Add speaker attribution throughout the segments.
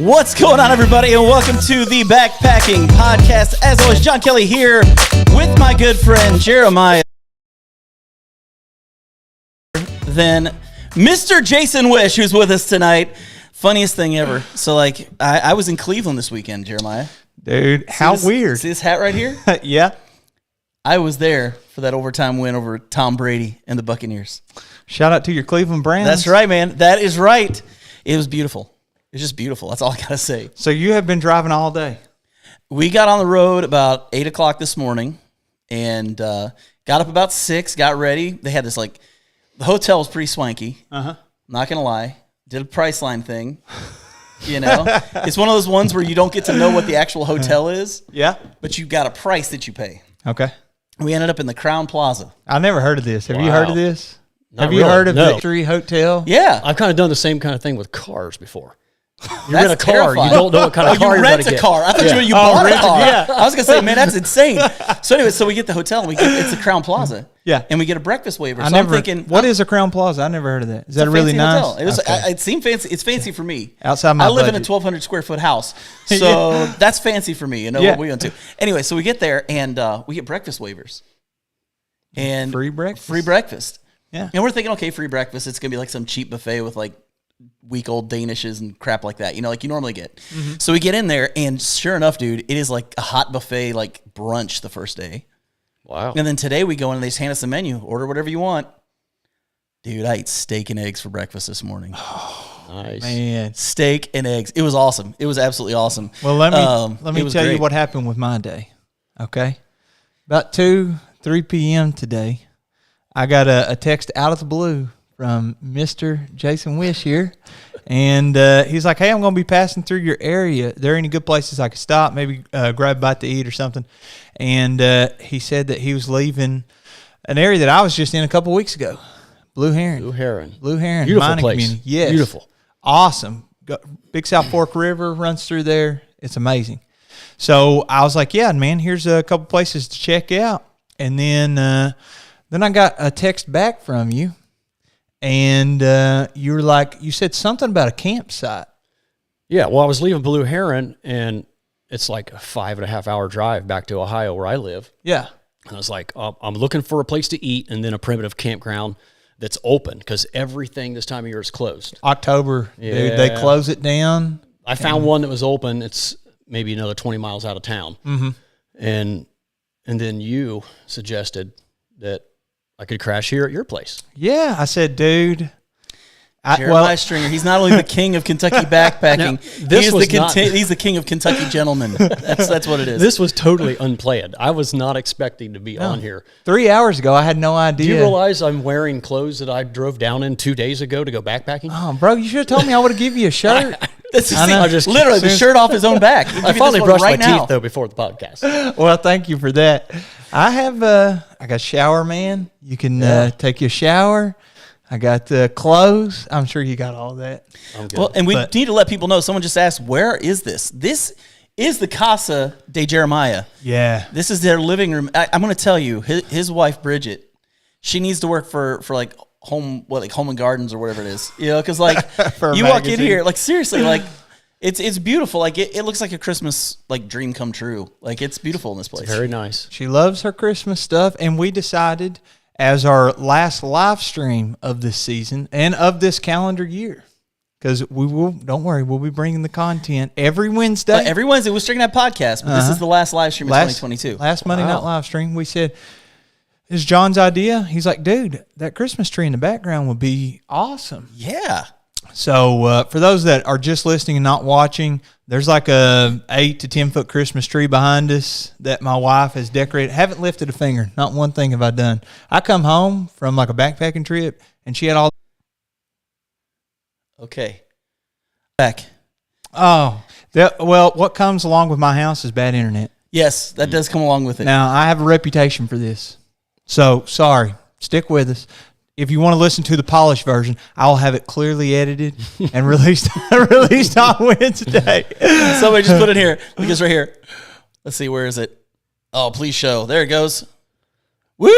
Speaker 1: What's going on, everybody, and welcome to the Backpacking Podcast. As always, John Kelly here with my good friend Jeremiah. Then Mr. Jason Wish, who's with us tonight. Funniest thing ever. So, I was in Cleveland this weekend, Jeremiah.
Speaker 2: Dude, how weird.
Speaker 1: See this hat right here?
Speaker 2: Yeah.
Speaker 1: I was there for that overtime win over Tom Brady and the Buccaneers.
Speaker 2: Shout out to your Cleveland Browns.
Speaker 1: That's right, man. That is right. It was beautiful. It's just beautiful. That's all I got to say.
Speaker 2: So you have been driving all day?
Speaker 1: We got on the road about 8 o'clock this morning and got up about 6, got ready. They had this, the hotel was pretty swanky. Uh-huh. Not going to lie. Did a Priceline thing. You know? It's one of those ones where you don't get to know what the actual hotel is.
Speaker 2: Yeah.
Speaker 1: But you got a price that you pay.
Speaker 2: Okay.
Speaker 1: We ended up in the Crown Plaza.
Speaker 2: I never heard of this. Have you heard of this?
Speaker 3: Not
Speaker 2: you
Speaker 3: really,
Speaker 2: heard of
Speaker 3: no.
Speaker 2: Victory Hotel?
Speaker 1: Yeah.
Speaker 3: I've kind of done the same kind of thing with cars before. You
Speaker 1: That's
Speaker 3: rent a car,
Speaker 1: terrifying.
Speaker 3: you don't know what kind of car
Speaker 1: you
Speaker 3: you're
Speaker 1: rent
Speaker 3: going to
Speaker 1: a
Speaker 3: get.
Speaker 1: car. I thought you bought a car.
Speaker 2: Yeah.
Speaker 1: I was going to say, man, that's insane. So anyway, we get the hotel, and it's the Crown Plaza.
Speaker 2: Yeah.
Speaker 1: And we get a breakfast waiver.
Speaker 2: I'm thinking, what is a Crown Plaza? I never heard of that. Is that a really nice
Speaker 1: hotel. It seemed fancy. It's fancy for me.
Speaker 2: Outside my
Speaker 1: I live in a
Speaker 2: budget.
Speaker 1: 1,200 square foot house, so that's fancy for me. You know what we went to. Anyway, so we get there, and we get breakfast waivers. And
Speaker 2: free breakfast?
Speaker 1: Free breakfast.
Speaker 2: Yeah.
Speaker 1: And we're thinking, okay, free breakfast. It's going to be like some cheap buffet with week-old Danishes and crap like that, like you normally get. Mm-hmm. So we get in there, and sure enough, dude, it is like a hot buffet, like brunch the first day.
Speaker 3: Wow.
Speaker 1: And then today we go in and they just hand us a menu. Order whatever you want. Dude, I ate steak and eggs for breakfast this morning.
Speaker 3: Oh, nice.
Speaker 2: Man.
Speaker 1: Steak and eggs. It was awesome. It was absolutely awesome.
Speaker 2: Well, let me tell
Speaker 1: great.
Speaker 2: you what happened with my day. Okay. About 3 p.m. today, I got a text out of the blue from Mr. Jason Wish here. And he's like, hey, I'm going to be passing through your area. Are there any good places I could stop, maybe grab a bite to eat or something? And he said that he was leaving an area that I was just in a couple weeks ago. Blue Heron.
Speaker 3: Beautiful
Speaker 2: mining
Speaker 3: place.
Speaker 2: Community. Yes.
Speaker 3: Beautiful.
Speaker 2: Awesome. Big South Fork River runs through there. It's amazing. So I was like, yeah, man, here's a couple places to check out. And then I got a text back from you. And you were like, you said something about a campsite.
Speaker 3: Yeah, well, I was leaving Blue Heron, and it's like a 5.5 hour drive back to Ohio where I live.
Speaker 2: Yeah.
Speaker 3: And I was like, I'm looking for a place to eat and then a primitive campground that's open because everything this time of year is closed.
Speaker 2: October, dude, they close it down.
Speaker 3: I found one that was open. It's maybe another 20 miles out of town. Mm-hmm. And then you suggested that I could crash here at your place.
Speaker 2: Yeah, I said, dude.
Speaker 1: Jeremiah Stringer, he's not only the king of Kentucky backpacking, he's the king of Kentucky gentlemen. That's what it is.
Speaker 3: This was totally unplanned. I was not expecting to be on here.
Speaker 2: 3 hours ago, I had no idea.
Speaker 3: Do you realize I'm wearing clothes that I drove down in 2 days ago to go backpacking?
Speaker 2: Oh, bro, you should have told me. I would have given you a shirt.
Speaker 1: Literally the shirt off his own back.
Speaker 3: I finally brushed my teeth, though, before the podcast.
Speaker 2: Well, thank you for that. I have I got shower man. You can take your shower. I got the clothes. I'm sure you got all that.
Speaker 1: Well, and we need to let people know. Someone just asked, where is this? This is the Casa de Jeremiah.
Speaker 2: Yeah.
Speaker 1: This is their living room. I'm going to tell you, his wife, Bridget, she needs to work for Home and Gardens or whatever it is. You know, because you walk in here, seriously, it's beautiful. It looks like a Christmas dream come true. It's beautiful in this place.
Speaker 3: It's very nice.
Speaker 2: She loves her Christmas stuff, and we decided as our last live stream of this season and of this calendar year, because don't worry, we'll be bringing the content every Wednesday.
Speaker 1: Every Wednesday, we're still going to have podcasts, but this is the last live stream of 2022.
Speaker 2: Last Monday night live stream, we said, it's John's idea. He's like, dude, that Christmas tree in the background would be awesome.
Speaker 1: Yeah.
Speaker 2: So for those that are just listening and not watching, there's a 8 to 10 foot Christmas tree behind us that my wife has decorated. Haven't lifted a finger. Not one thing have I done. I come home from a backpacking trip and she had all.
Speaker 1: Okay. Back.
Speaker 2: Oh, what comes along with my house is bad internet.
Speaker 1: Yes, that does come along with it.
Speaker 2: Now, I have a reputation for this. So sorry. Stick with us. If you want to listen to the polished version, I'll have it clearly edited and released on Wednesday.
Speaker 1: Somebody just put it here. Because right here. Let's see, where is it? Oh, please show. There it goes. Woo,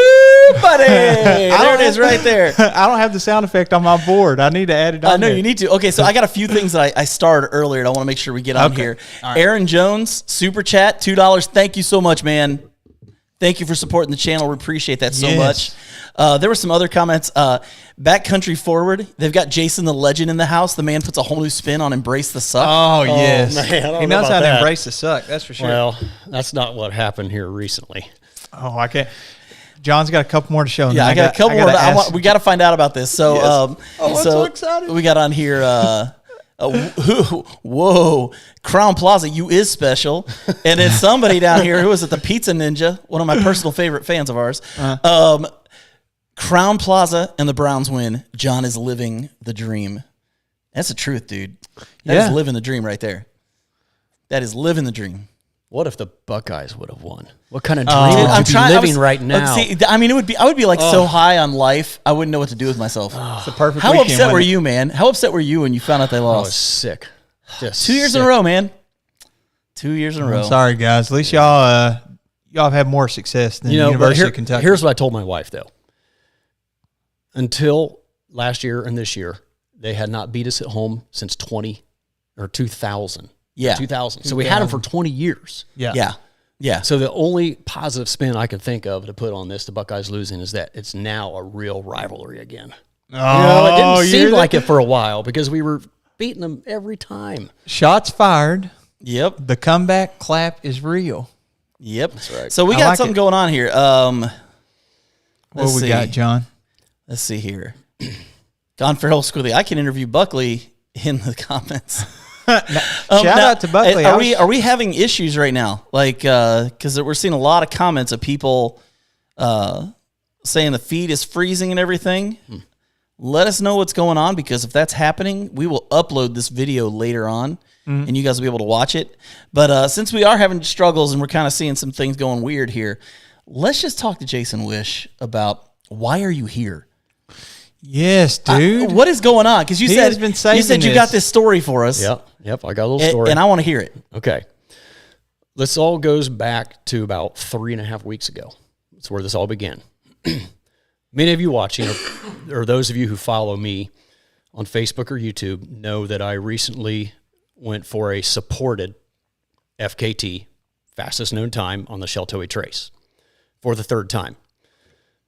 Speaker 1: buddy! There it is right there.
Speaker 2: I don't have the sound effect on my board. I need to add it on.
Speaker 1: I know
Speaker 2: there.
Speaker 1: you need to. Okay, so I got a few things that I started earlier and I want to make sure we get on here. Right. Aaron Jones, super chat, $2. Thank you so much, man. Thank you for supporting the channel. We appreciate that so much. There were some other comments. Backcountry Forward, they've got Jason the Legend in the house. The man puts a whole new spin on Embrace the Suck.
Speaker 2: Oh, yes.
Speaker 3: Man,
Speaker 2: he knows how to embrace the suck, that's for sure.
Speaker 3: Well, that's not what happened here recently.
Speaker 2: Oh, I can't. John's got a couple more to show.
Speaker 1: Yeah, I got a couple more. We got to find out about this. So,
Speaker 2: I'm so excited.
Speaker 1: We got on here. Whoa, Crown Plaza, you is special. And then somebody down here, who is it? The Pizza Ninja, one of my personal favorite fans of ours. Crown Plaza and the Browns win. John is living the dream. That's the truth, dude. That is living the dream right there. That is living the dream.
Speaker 3: What if the Buckeyes would have won? What kind of dream would you be living right now?
Speaker 1: See, I mean, I would be like so high on life, I wouldn't know what to do with myself.
Speaker 2: It's the perfect
Speaker 1: How
Speaker 2: weekend,
Speaker 1: upset were you, man? How upset were you when you found out they
Speaker 3: I
Speaker 1: lost?
Speaker 3: was sick. Just
Speaker 1: 2 years in a row, man. 2 years in a row.
Speaker 2: I'm sorry, guys. At least y'all have had more success than the University of Kentucky.
Speaker 3: Here's what I told my wife, though. Until last year and this year, they had not beat us at home since 2000.
Speaker 1: Yeah.
Speaker 3: 2000. So we had them for 20 years.
Speaker 1: Yeah.
Speaker 3: So the only positive spin I can think of to put on this, the Buckeyes losing, is that it's now a real rivalry again.
Speaker 2: Oh,
Speaker 3: it didn't seem like it for a while because we were beating them every time.
Speaker 2: Shots fired.
Speaker 1: Yep.
Speaker 2: The comeback clap is real.
Speaker 1: Yep.
Speaker 3: That's right.
Speaker 1: So we got something going on here.
Speaker 2: What we got, John?
Speaker 1: Let's see here. Gone Feral Squilly. I can interview Buckley in the comments.
Speaker 2: Shout out to Buckley.
Speaker 1: Are we having issues right now? Like, because we're seeing a lot of comments of people saying the feed is freezing and everything. Let us know what's going on, because if that's happening, we will upload this video later on, and you guys will be able to watch it. But since we are having struggles and we're kind of seeing some things going weird here, let's just talk to Jason Wish about why are you here?
Speaker 2: Yes, dude.
Speaker 1: What is going on? Because you said you got this story for us.
Speaker 3: Yep. I got a little story,
Speaker 1: and I want to hear it.
Speaker 3: Okay, this all goes back to about 3.5 weeks ago. That's where this all began. Many of you watching, or those of you who follow me on Facebook or YouTube, know that I recently went for a supported FKT, fastest known time on the Sheltowee Trace, for the third time.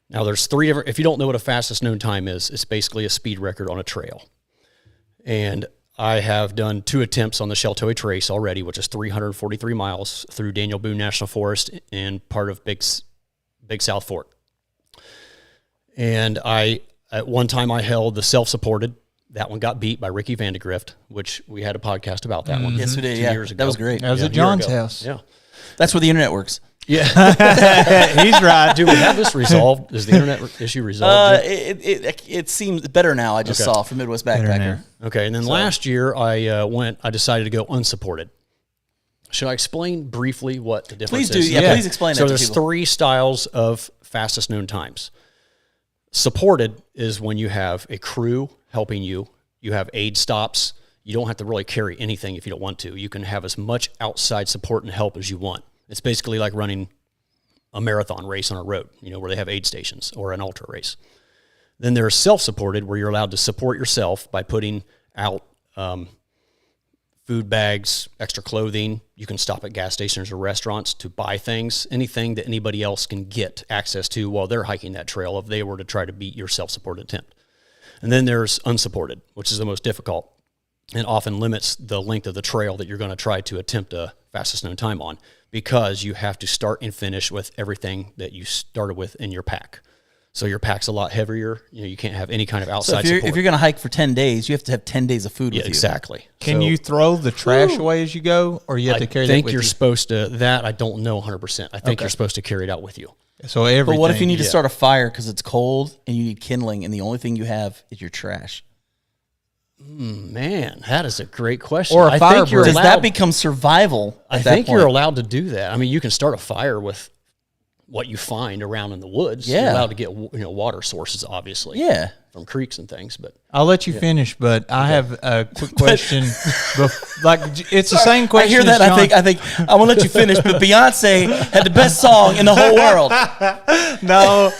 Speaker 3: Now, there's three different, if you don't know what a fastest known time is, it's basically a speed record on a trail. And I have done 2 attempts on the Sheltowee Trace already, which is 343 miles through Daniel Boone National Forest and part of Big South Fork. And at one time I held the self-supported. That one got beat by Ricky Vandegrift, which we had a podcast about that one.
Speaker 1: Yes, we did.
Speaker 3: 2 years ago.
Speaker 1: That was great.
Speaker 2: That was at John's house.
Speaker 3: Yeah.
Speaker 1: That's where the internet works.
Speaker 3: Yeah.
Speaker 2: He's right.
Speaker 3: Do we have this resolved? Is the internet issue resolved?
Speaker 1: It seems better now. I just saw from Midwest Backpacker.
Speaker 3: Okay, and then last year I decided to go unsupported. Should I explain briefly what the difference
Speaker 1: Please do.
Speaker 3: is?
Speaker 1: Yeah, please explain that
Speaker 3: So
Speaker 1: to
Speaker 3: there's
Speaker 1: people.
Speaker 3: 3 styles of fastest known times. Supported is when you have a crew helping you. You have aid stops. You don't have to really carry anything if you don't want to. You can have as much outside support and help as you want. It's basically like running a marathon race on a road, where they have aid stations, or an ultra race. Then there's self-supported, where you're allowed to support yourself by putting out food bags, extra clothing. You can stop at gas stations or restaurants to buy things, anything that anybody else can get access to while they're hiking that trail if they were to try to beat your self-supported attempt. And then there's unsupported, which is the most difficult and often limits the length of the trail that you're going to try to attempt a fastest known time on, because you have to start and finish with everything that you started with in your pack. So your pack's a lot heavier. You can't have any kind of outside support.
Speaker 1: If you're going to hike for 10 days, you have to have 10 days of food with you.
Speaker 3: Exactly.
Speaker 2: Can you throw the trash away as you go, or you have to carry that with you?
Speaker 3: I think you're supposed to. That I don't know 100%. I think you're supposed to carry it out with you.
Speaker 2: So everything.
Speaker 1: But what if you need to start a fire because it's cold and you need kindling, and the only thing you have is your trash?
Speaker 3: Man, that is a great question.
Speaker 2: Or a fire break.
Speaker 1: Does that become survival?
Speaker 3: I think you're allowed to do that. I mean, you can start a fire with what you find around in the woods.
Speaker 1: Yeah.
Speaker 3: You're allowed to get water sources, obviously.
Speaker 1: Yeah.
Speaker 3: From creeks and things, but
Speaker 2: I'll let you finish, but I have a quick question. Like it's the same
Speaker 1: I
Speaker 2: question.
Speaker 1: hear that. I think I want to let you finish. But Beyonce had the best song in the whole world.
Speaker 2: No.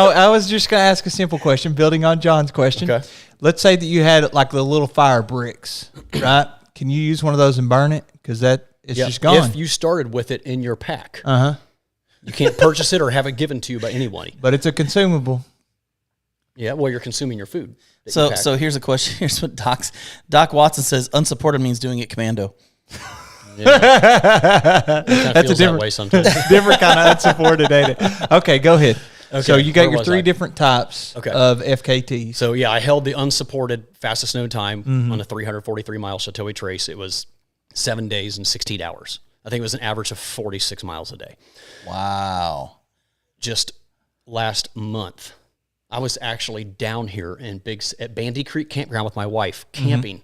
Speaker 2: I was just gonna ask a simple question, building on John's question.
Speaker 3: Okay.
Speaker 2: Let's say that you had like the little fire bricks, right? Can you use one of those and burn it? Because it's just gone.
Speaker 3: If you started with it in your pack,
Speaker 2: You
Speaker 3: can't purchase it or have it given to you by anybody.
Speaker 2: But it's a consumable.
Speaker 3: Yeah, well, you're consuming your food.
Speaker 1: So here's a question. Here's what Doc Watson says: unsupported means doing it commando.
Speaker 2: That's a different
Speaker 3: way sometimes.
Speaker 2: different kind of unsupported, ain't it? Okay, go ahead.
Speaker 3: Okay,
Speaker 2: so you got
Speaker 3: where
Speaker 2: your
Speaker 3: was
Speaker 2: three
Speaker 3: I?
Speaker 2: different types of FKTs.
Speaker 3: So yeah, I held the unsupported fastest known time on a 343-mile Chateau Trace. It was 7 days and 16 hours. I think it was an average of 46 miles a day.
Speaker 1: Wow.
Speaker 3: Just last month, I was actually down here at Bandy Creek Campground with my wife, camping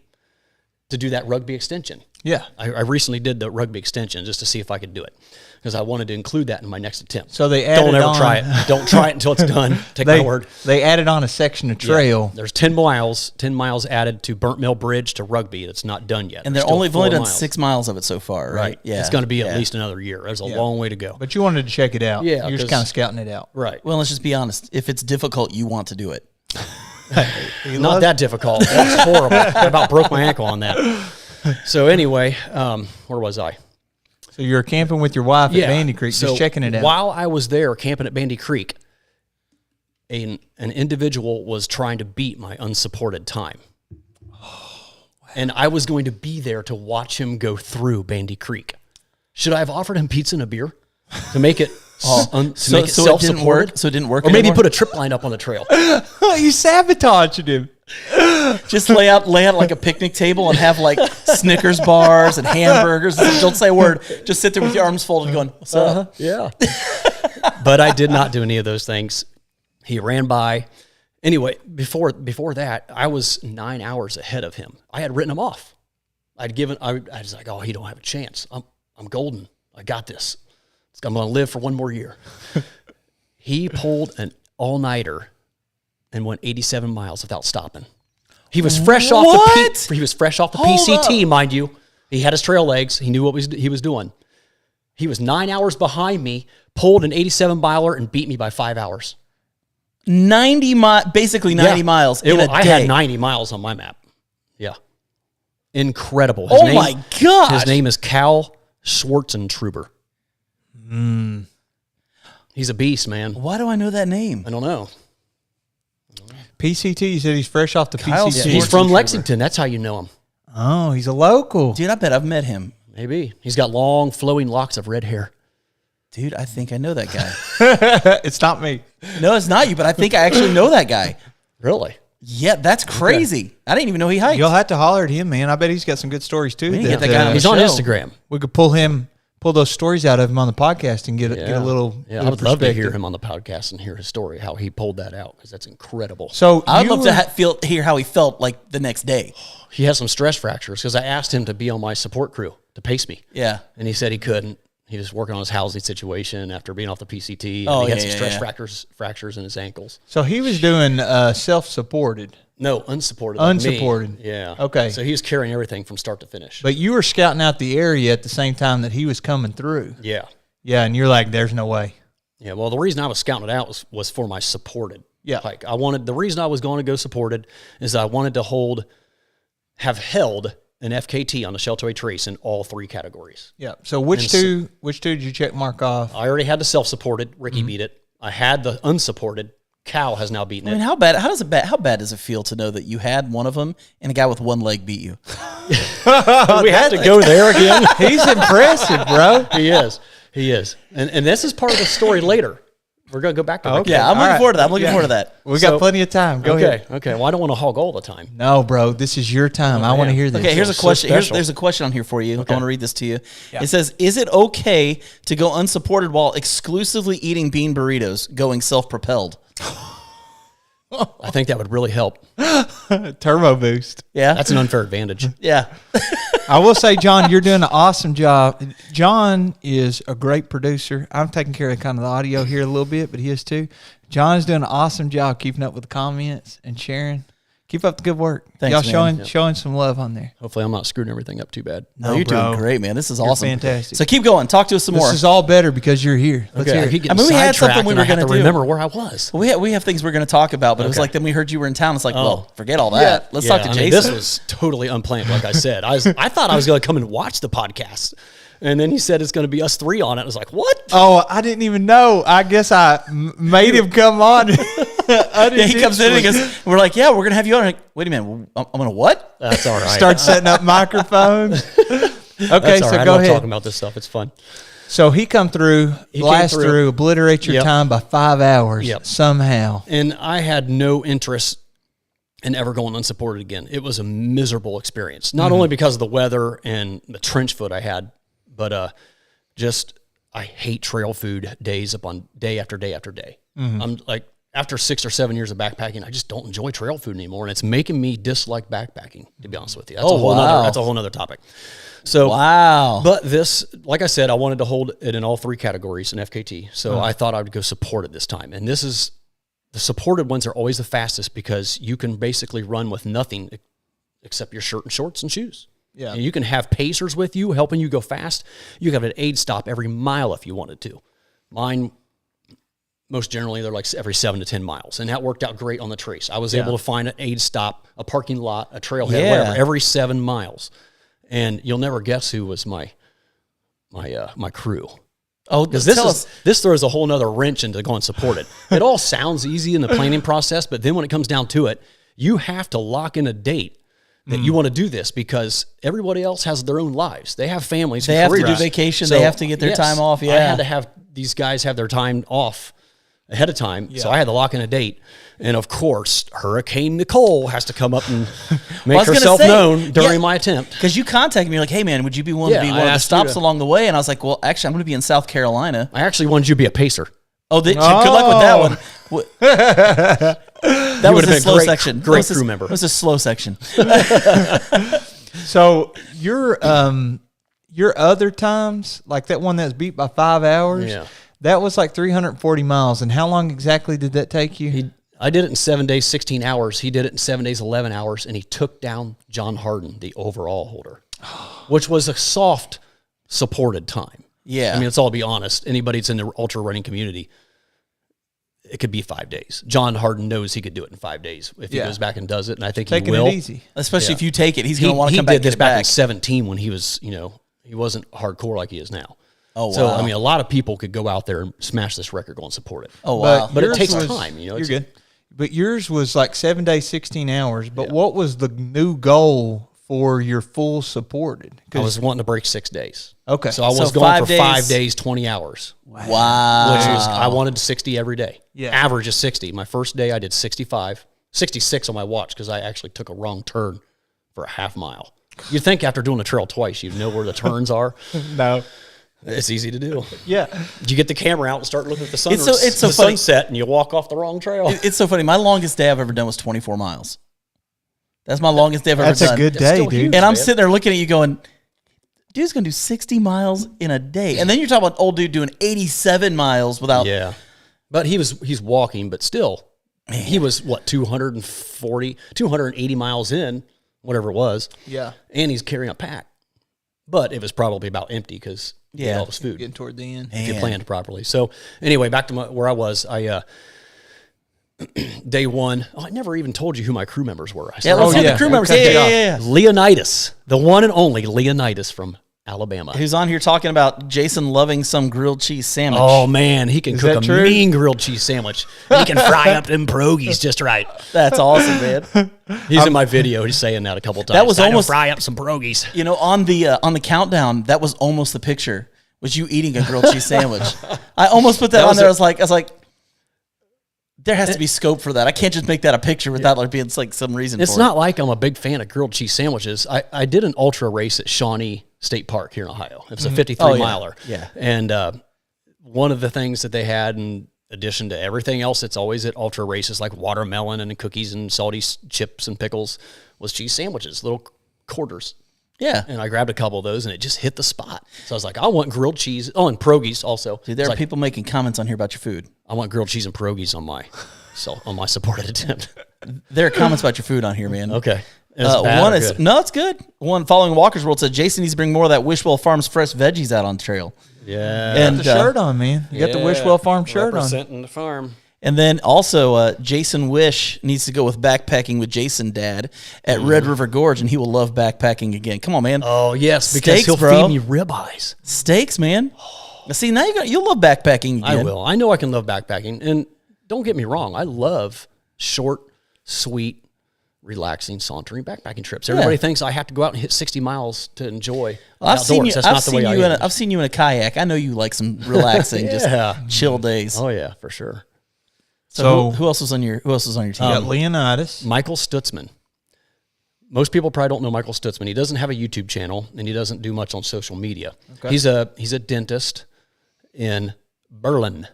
Speaker 3: to do that rugby extension.
Speaker 2: Yeah.
Speaker 3: I recently did the rugby extension just to see if I could do it because I wanted to include that in my next attempt.
Speaker 2: So they added
Speaker 3: Don't ever
Speaker 2: on,
Speaker 3: try it. Don't try it until it's done. Take my word.
Speaker 2: They added on a section of trail.
Speaker 3: Yeah. There's 10 miles added to Burnt Mill Bridge to Rugby. That's not done yet.
Speaker 1: And
Speaker 3: There's
Speaker 1: they've only
Speaker 3: still 4
Speaker 1: done
Speaker 3: miles.
Speaker 1: 6 miles of it so far, right? Yeah.
Speaker 3: It's going to be at least another year. There's a long way to go.
Speaker 2: But you wanted to check it out.
Speaker 3: Yeah,
Speaker 2: You're just
Speaker 3: 'cause-
Speaker 2: kind of scouting it out.
Speaker 3: Right.
Speaker 1: Well, let's just be honest. If it's difficult, you want to do it.
Speaker 3: Not that difficult. That's horrible. I about broke my ankle on that. So anyway, where was I?
Speaker 2: So you're camping with your wife at Bandy Creek,
Speaker 3: So
Speaker 2: just checking it out.
Speaker 3: While I was there camping at Bandy Creek, an individual was trying to beat my unsupported time. And I was going to be there to watch him go through Bandy Creek. Should I have offered him pizza and a beer to make it make it
Speaker 1: So it didn't
Speaker 3: self-supported?
Speaker 1: work? So it didn't work
Speaker 3: Or maybe
Speaker 1: anymore?
Speaker 3: put a trip line up on the trail.
Speaker 2: You sabotaged him.
Speaker 1: Just lay out like a picnic table and have like Snickers bars and hamburgers. Don't say a word. Just sit there with your arms folded going, what's up?
Speaker 3: Yeah. But I did not do any of those things. He ran by. Anyway, before that, I was 9 hours ahead of him. I had written him off. I was like, oh, he don't have a chance. I'm golden. I got this. I'm going to live for one more year. He pulled an all-nighter and went 87 miles without stopping. He was fresh off the he was fresh off the PCT, mind you. He had his trail legs. He knew what he was doing. He was 9 hours behind me, pulled an 87 miler and beat me by 5 hours.
Speaker 1: 90 basically 90 miles in a day.
Speaker 3: I had 90 miles on my map. Yeah. Incredible.
Speaker 1: My God.
Speaker 3: His name is Cal Schwarzentruber. He's a beast, man.
Speaker 1: Why do I know that name?
Speaker 3: I don't know.
Speaker 2: PCT, you said he's fresh off the
Speaker 1: Kyle
Speaker 2: PCT.
Speaker 3: He's from
Speaker 1: Schwarzentruber.
Speaker 3: Lexington. That's how you know him.
Speaker 2: Oh, he's a local.
Speaker 1: Dude, I bet I've met him.
Speaker 3: Maybe. He's got long, flowing locks of red hair.
Speaker 1: Dude, I think I know that guy.
Speaker 2: It's not me.
Speaker 1: No, it's not you, but I think I actually know that guy.
Speaker 3: Really?
Speaker 1: Yeah, that's crazy. I didn't even know he hiked.
Speaker 2: You'll have to holler at him, man. I bet he's got some good stories too.
Speaker 1: We need to get that guy on the
Speaker 3: He's on
Speaker 1: show.
Speaker 3: Instagram.
Speaker 2: We could pull those stories out of him on the podcast and get a little.
Speaker 3: Yeah,
Speaker 2: little
Speaker 3: I would love to hear
Speaker 2: perspective.
Speaker 3: him on the podcast and hear his story, how he pulled that out, because that's incredible.
Speaker 2: So
Speaker 1: I would
Speaker 2: you
Speaker 1: love
Speaker 2: were-
Speaker 1: to hear how he felt like the next day.
Speaker 3: He has some stress fractures because I asked him to be on my support crew to pace me.
Speaker 1: Yeah.
Speaker 3: And he said he couldn't. He was working on his housing situation after being off the PCT. And
Speaker 1: Oh,
Speaker 3: he had
Speaker 1: yeah,
Speaker 3: some
Speaker 1: yeah,
Speaker 3: stress fractures in his ankles.
Speaker 2: So he was doing self-supported,
Speaker 3: No, unsupported.
Speaker 2: Unsupported.
Speaker 3: Like me. Yeah.
Speaker 2: Okay.
Speaker 3: So he was carrying everything from start to finish.
Speaker 2: but you were scouting out the area at the same time that he was coming through.
Speaker 3: Yeah.
Speaker 2: Yeah, and you're like, "There's no way."
Speaker 3: Yeah. Well, the reason I was scouting it out was for my supported hike. The reason I was going to go supported is I wanted to have held an FKT on the Sheltaway Trace in all 3 categories.
Speaker 2: Yeah. So which two did you check mark off?
Speaker 3: I already had the self-supported. Ricky beat it. I had the unsupported. Cal has now beaten
Speaker 1: I mean,
Speaker 3: it.
Speaker 1: how bad does it feel to know that you had one of them and a guy with one leg beat you?
Speaker 3: We have to go there again.
Speaker 2: He's impressive, bro.
Speaker 3: He is. He is. And this is part of the story later. We're going to go back to Ricky.
Speaker 1: Yeah, I'm looking forward to that. I'm looking forward to that.
Speaker 2: We got plenty of time. Go ahead.
Speaker 3: Okay. Well, I don't want to hog all the time.
Speaker 2: No, bro, this is your time. I want to hear this.
Speaker 1: Okay, here's a
Speaker 3: so
Speaker 1: question.
Speaker 3: special.
Speaker 1: There's a question on here for you. I want to read this to you. It says, is it okay to go unsupported while exclusively eating bean burritos, going self-propelled?
Speaker 3: I think that would really help.
Speaker 2: Turbo boost.
Speaker 1: Yeah.
Speaker 3: That's an unfair advantage.
Speaker 1: Yeah.
Speaker 2: I will say, John, you're doing an awesome job. John is a great producer. I'm taking care of kind of the audio here a little bit, but he is too. John is doing an awesome job keeping up with the comments and sharing. Keep up the good work.
Speaker 1: Thanks,
Speaker 2: Y'all
Speaker 1: man.
Speaker 2: showing some love on there.
Speaker 3: Hopefully I'm not screwing everything up too bad.
Speaker 1: No, you're
Speaker 2: bro.
Speaker 1: doing great, man. This is
Speaker 2: You're
Speaker 1: awesome.
Speaker 2: fantastic.
Speaker 1: So keep going. Talk to us some more.
Speaker 2: This is all better because you're here. Let's hear
Speaker 3: I
Speaker 2: it.
Speaker 3: keep
Speaker 1: I
Speaker 3: getting
Speaker 1: mean, we had something
Speaker 3: sidetracked
Speaker 1: we
Speaker 3: and
Speaker 1: were
Speaker 3: I have
Speaker 1: gonna
Speaker 3: to
Speaker 1: do.
Speaker 3: remember where I was.
Speaker 1: we have things we're going to talk about, but it was
Speaker 3: Okay.
Speaker 1: like then we heard you were in town. It's like,
Speaker 3: Oh.
Speaker 1: well, forget all that. Let's talk to
Speaker 3: I
Speaker 1: Jason.
Speaker 3: mean, this was totally unplanned, like I said. I thought I was going to come and watch the podcast. And then he said it's going to be us three on it. I was like, what?
Speaker 2: Oh, I didn't even know. I guess I made him come on.
Speaker 1: He comes in and he goes, we're like, yeah, we're going to have you on. I'm like, wait a minute. I'm going to what?
Speaker 3: That's all right.
Speaker 2: Start setting up microphones. Okay,
Speaker 3: That's all right.
Speaker 2: so
Speaker 3: I
Speaker 2: go
Speaker 3: love
Speaker 2: ahead.
Speaker 3: talking about this stuff. It's fun.
Speaker 2: So he come through, blast
Speaker 3: through.
Speaker 2: through, obliterate your
Speaker 3: Yep.
Speaker 2: time by 5 hours
Speaker 3: Yep.
Speaker 2: somehow.
Speaker 3: And I had no interest in ever going unsupported again. It was a miserable experience, not only because of the weather and the trench foot I had, but just I hate trail food days upon day after day after day. I'm like, after 6 or 7 years of backpacking, I just don't enjoy trail food anymore, and it's making me dislike backpacking. To be honest with you, that's that's a whole nother topic. So
Speaker 1: Wow.
Speaker 3: but this, like I said, I wanted to hold it in all three categories in FKT. So I thought I would go supported this time. And this is, the supported ones are always the fastest because you can basically run with nothing except your shirt and shorts and shoes.
Speaker 2: Yeah.
Speaker 3: And you can have pacers with you helping you go fast. You can have an aid stop every mile if you wanted to. Mine, most generally, they're like every 7 to 10 miles. And that worked out great on the trace. I was able to find an aid stop, a parking lot, a trailhead,
Speaker 1: Yeah.
Speaker 3: whatever, every 7 miles. And you'll never guess who was my crew.
Speaker 1: Oh,
Speaker 3: Because
Speaker 1: tell us.
Speaker 3: this throws a whole nother wrench into going supported. It all sounds easy in the planning process, but then when it comes down to it, you have to lock in a date that you want to do this because everybody else has their own lives. They have families.
Speaker 1: They
Speaker 3: and
Speaker 1: have to
Speaker 3: careers.
Speaker 1: do vacation. They have to get their time off.
Speaker 3: I
Speaker 1: Yeah.
Speaker 3: had to have these guys have their time off ahead of time. So I had to lock in a date. And of course, Hurricane Nicole has to come up and make
Speaker 1: was gonna
Speaker 3: herself
Speaker 1: say,
Speaker 3: known during
Speaker 1: yeah.
Speaker 3: my attempt.
Speaker 1: Because you contacted me like, hey, man, would you be willing to be
Speaker 3: Yeah,
Speaker 1: one
Speaker 3: I
Speaker 1: of the
Speaker 3: asked you
Speaker 1: stops
Speaker 3: to-
Speaker 1: along the way? And I was like, well, actually, I'm going to be in South Carolina.
Speaker 3: I actually wanted you to be a pacer.
Speaker 1: Oh, good luck with that one. That was
Speaker 3: would've
Speaker 1: a
Speaker 3: been
Speaker 1: slow
Speaker 3: great-
Speaker 1: section.
Speaker 3: great
Speaker 1: That was
Speaker 3: crew member.
Speaker 1: It was a slow section.
Speaker 2: So your other times, like that one that was beat by 5 hours,
Speaker 3: Yeah.
Speaker 2: that was like 340 miles. And how long exactly did that take you?
Speaker 3: I did it in 7 days, 16 hours. He did it in 7 days, 11 hours, and he took down John Harden, the overall holder, which was a soft, supported time.
Speaker 1: Yeah.
Speaker 3: I mean, let's all be honest. Anybody that's in the ultra running community, it could be 5 days. John Harden knows he could do it in 5 days if he
Speaker 2: Yeah.
Speaker 3: goes back and does it, and I think
Speaker 2: Taking
Speaker 3: he will.
Speaker 2: it easy.
Speaker 1: Especially
Speaker 3: Yeah.
Speaker 1: if you take it, he's going to want to
Speaker 3: He
Speaker 1: come back
Speaker 3: did
Speaker 1: and
Speaker 3: this
Speaker 1: get it
Speaker 3: back in
Speaker 1: back.
Speaker 3: 17 when he was, he wasn't hardcore like he is now.
Speaker 1: Oh,
Speaker 3: So,
Speaker 1: wow.
Speaker 3: I mean, a lot of people could go out there and smash this record, go and support it.
Speaker 1: Oh, wow.
Speaker 3: But it
Speaker 2: yours
Speaker 3: takes
Speaker 2: was-
Speaker 3: time,
Speaker 2: You're
Speaker 3: It's-
Speaker 2: good. But yours was like 7 days, 16 hours. But what was the new goal for your full supported?
Speaker 3: I was wanting to break 6 days.
Speaker 2: Okay.
Speaker 3: So I was
Speaker 1: So
Speaker 3: going
Speaker 1: 5
Speaker 3: for
Speaker 1: days.
Speaker 3: 5 days, 20 hours.
Speaker 1: Wow.
Speaker 3: Which was, I wanted 60 every day.
Speaker 2: Yeah.
Speaker 3: Average is 60. My first day I did 65, 66 on my watch because I actually took a wrong turn for a half mile. You'd think after doing a trail twice, you'd know where the turns are.
Speaker 2: No.
Speaker 3: It's easy to do.
Speaker 2: Yeah.
Speaker 3: You get the camera out and start looking at the sun.
Speaker 1: It's so
Speaker 3: the
Speaker 1: funny.
Speaker 3: sunset, and you walk off the wrong trail.
Speaker 1: It's so funny. My longest day I've ever done was 24 miles. That's my longest day I've ever
Speaker 2: That's
Speaker 1: done.
Speaker 2: a good
Speaker 3: That's
Speaker 2: day,
Speaker 3: still
Speaker 2: dude.
Speaker 3: huge.
Speaker 1: And I'm
Speaker 3: man.
Speaker 1: sitting there looking at you going, dude's going to do 60 miles in a day. And then you're talking about old dude doing 87 miles without.
Speaker 3: Yeah, but he's walking, but still, he was what 280 miles in, whatever it was.
Speaker 2: Yeah.
Speaker 3: And he's carrying a pack, but it was probably about empty because he had all his food.
Speaker 2: Getting toward the end.
Speaker 3: If you planned properly. So anyway, back to where I was. I day one. Oh, I never even told you who my crew members were.
Speaker 1: Yeah, let's
Speaker 2: Oh,
Speaker 1: hit
Speaker 2: yeah.
Speaker 1: the crew members.
Speaker 2: Okay.
Speaker 1: Yeah.
Speaker 3: Leonidas, the one and only Leonidas from Alabama.
Speaker 1: Who's on here talking about Jason loving some grilled cheese sandwich.
Speaker 3: Oh man, he can
Speaker 2: Is
Speaker 3: cook
Speaker 2: that
Speaker 3: a
Speaker 2: true?
Speaker 3: mean grilled cheese sandwich. He can fry up them pierogies just right.
Speaker 1: That's awesome, man.
Speaker 3: He's in my video. He's saying that a couple times.
Speaker 1: That was
Speaker 3: "I know
Speaker 1: almost-
Speaker 3: fry up some pierogies.
Speaker 1: You know, on the countdown, that was almost the picture. Was you eating a grilled cheese sandwich? I almost put that on
Speaker 3: was
Speaker 1: there.
Speaker 3: a-
Speaker 1: I was like, there has to be scope for that. I can't just make that a picture without there being like some reason.
Speaker 3: It's
Speaker 1: for
Speaker 3: not like I'm a big fan of grilled cheese sandwiches. I did an ultra race at Shawnee State Park here in Ohio. It was a 53
Speaker 1: Oh, yeah.
Speaker 3: miler.
Speaker 1: Yeah.
Speaker 3: And one of the things that they had, and addition to everything else that's always at ultra races, like watermelon and cookies and salty chips and pickles, was cheese sandwiches, little quarters.
Speaker 1: Yeah.
Speaker 3: And I grabbed a couple of those, and it just hit the spot. So I was like, I want grilled cheese. Oh, and pierogies also.
Speaker 1: Dude, there are people making comments on here about your food.
Speaker 3: I want grilled cheese and pierogies on my supported attempt.
Speaker 1: There are comments about your food on here, man.
Speaker 3: Okay.
Speaker 1: One is good? No, it's good. One following Walker's World said Jason needs to bring more of that Wishwell Farms fresh veggies out on the trail.
Speaker 3: Yeah.
Speaker 1: And
Speaker 2: the shirt on, man. You got the Wishwell Farm shirt on.
Speaker 3: Representing the farm.
Speaker 1: And then also, Jason Wish needs to go with backpacking with Jason Dad at Red River Gorge, and he will love backpacking again. Come on, man.
Speaker 3: Oh, yes, because
Speaker 1: Steaks,
Speaker 3: he'll
Speaker 1: bro.
Speaker 3: feed me ribeyes.
Speaker 1: Steaks, man. See, now you'll love backpacking again.
Speaker 3: I will. I know I can love backpacking. And don't get me wrong, I love short, sweet, relaxing, sauntering backpacking trips. Everybody thinks I have to go out and hit 60 miles to enjoy
Speaker 1: I've seen you.
Speaker 3: That's not the way I am.
Speaker 1: I've seen you in a kayak. I know you like some relaxing, just chill days.
Speaker 3: Oh, yeah, for sure.
Speaker 1: So who else was on your team?
Speaker 2: You got Leonidas.
Speaker 3: Michael Stutzman. Most people probably don't know Michael Stutzman. He doesn't have a YouTube channel, and he doesn't do much on social media. Okay. He's a dentist in Berlin.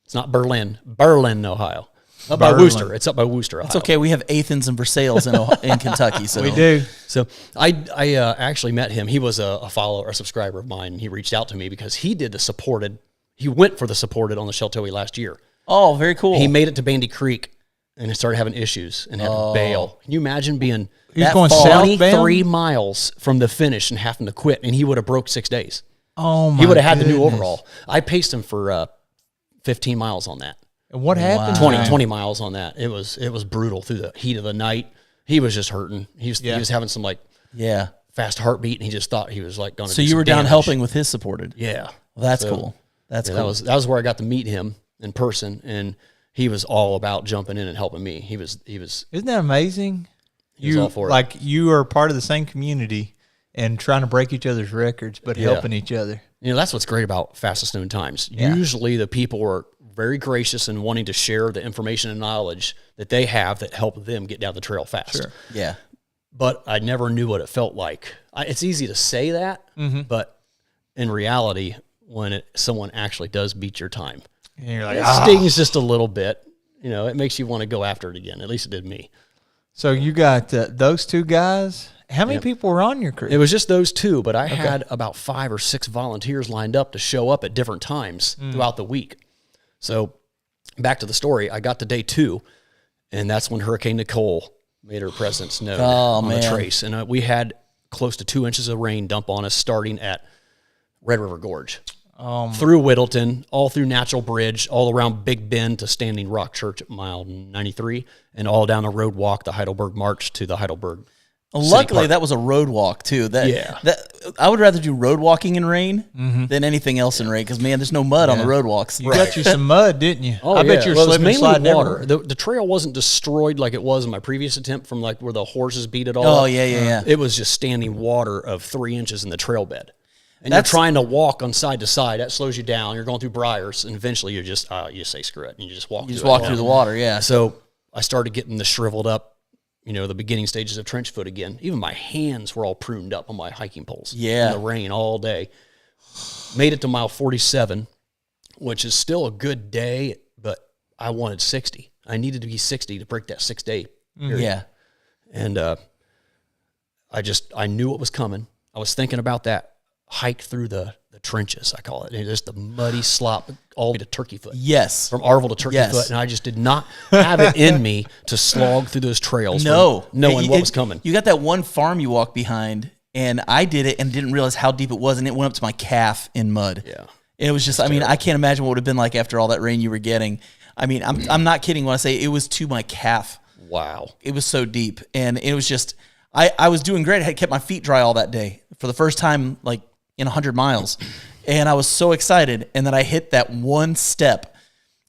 Speaker 3: It's not Berlin, Ohio. Up by Worcester. It's up by Worcester, Ohio.
Speaker 1: It's okay. We have Athens and Versailles in Kentucky. So
Speaker 2: we do.
Speaker 3: So I actually met him. He was a follower, a subscriber of mine. He reached out to me because he did the supported. He went for the supported on the Sheltoe last year.
Speaker 1: Oh, very cool.
Speaker 3: He made it to Bandy Creek and started having issues and had to bail. Can you imagine being
Speaker 2: He's going
Speaker 3: 23 miles from the finish and having to quit, and he would have broke 6 days.
Speaker 2: Oh, my
Speaker 3: He would have had the new
Speaker 2: goodness.
Speaker 3: overall. I paced him for 15 miles on that.
Speaker 2: And what happened?
Speaker 3: 20 miles on that. It was brutal through the heat of the night. He was just hurting. He was having some fast heartbeat, and he just thought he was like going to.
Speaker 1: So you were down helping with his supported.
Speaker 3: Yeah.
Speaker 1: Well, that's cool. That's cool.
Speaker 3: That was where I got to meet him in person, and he was all about jumping in and helping me. He was.
Speaker 2: Isn't that amazing?
Speaker 3: He was all for it.
Speaker 2: Like you are part of the same community and trying to break each other's records, but helping each other.
Speaker 3: You know, that's what's great about Fastest Known Times.
Speaker 2: Yeah.
Speaker 3: Usually the people are very gracious and wanting to share the information and knowledge that they have that help them get down the trail fast.
Speaker 2: Sure.
Speaker 1: Yeah.
Speaker 3: But I never knew what it felt like. It's easy to say that, but in reality, when someone actually does beat your time,
Speaker 2: And you're like,
Speaker 3: it stings just a little bit. You know, it makes you want to go after it again. At least it did me.
Speaker 2: So you got those two guys. How many people were on your crew?
Speaker 3: It was just those two, but I had about 5 or 6 volunteers lined up to show up at different times throughout the week. So back to the story, I got to day 2, and that's when Hurricane Nicole made her presence known on the trace. And we had close to 2 inches of rain dump on us starting at Red River Gorge. Through Whittleton, all through Natural Bridge, all around Big Bend to Standing Rock Church at mile 93, and all down the road walk, the Heidelberg March to the Heidelberg.
Speaker 1: Luckily, that was a road walk too. That I would rather do road walking in rain than anything else in rain because man, there's no mud on the road walks.
Speaker 2: You got you some mud, didn't you?
Speaker 3: Oh,
Speaker 2: I bet you're slipping and sliding
Speaker 3: water.
Speaker 2: everywhere.
Speaker 3: The trail wasn't destroyed like it was in my previous attempt from like where the horses beat it all.
Speaker 1: Oh,
Speaker 3: up.
Speaker 1: yeah.
Speaker 3: It was just standing water of 3 inches in the trail bed. And you're trying to walk on side to side. That slows you down. You're going through briars, and eventually you just say screw it, and you just walk.
Speaker 1: You just walk through the water, yeah.
Speaker 3: So I started getting the shriveled up, the beginning stages of trench foot again. Even my hands were all pruned up on my hiking poles.
Speaker 1: Yeah.
Speaker 3: In the rain all day. Made it to mile 47, which is still a good day, but I wanted 60. I needed to be 60 to break that 6-day period.
Speaker 1: Yeah.
Speaker 3: And I knew what was coming. I was thinking about that hike through the trenches, I call it. And just the muddy slop all the way to Turkey Foot.
Speaker 1: Yes.
Speaker 3: From Arville to Turkey Foot. And I just did not have it in me to slog through those trails knowing what was coming.
Speaker 1: You got that one farm you walk behind, and I did it and didn't realize how deep it was, and it went up to my calf in mud.
Speaker 3: Yeah.
Speaker 1: And it was just, I can't imagine what it would have been like after all that rain you were getting. I mean, I'm not kidding when I say it was to my calf.
Speaker 3: Wow.
Speaker 1: It was so deep. And it was just, I was doing great. I had kept my feet dry all that day for the first time, like, in 100 miles. And I was so excited. And then I hit that one step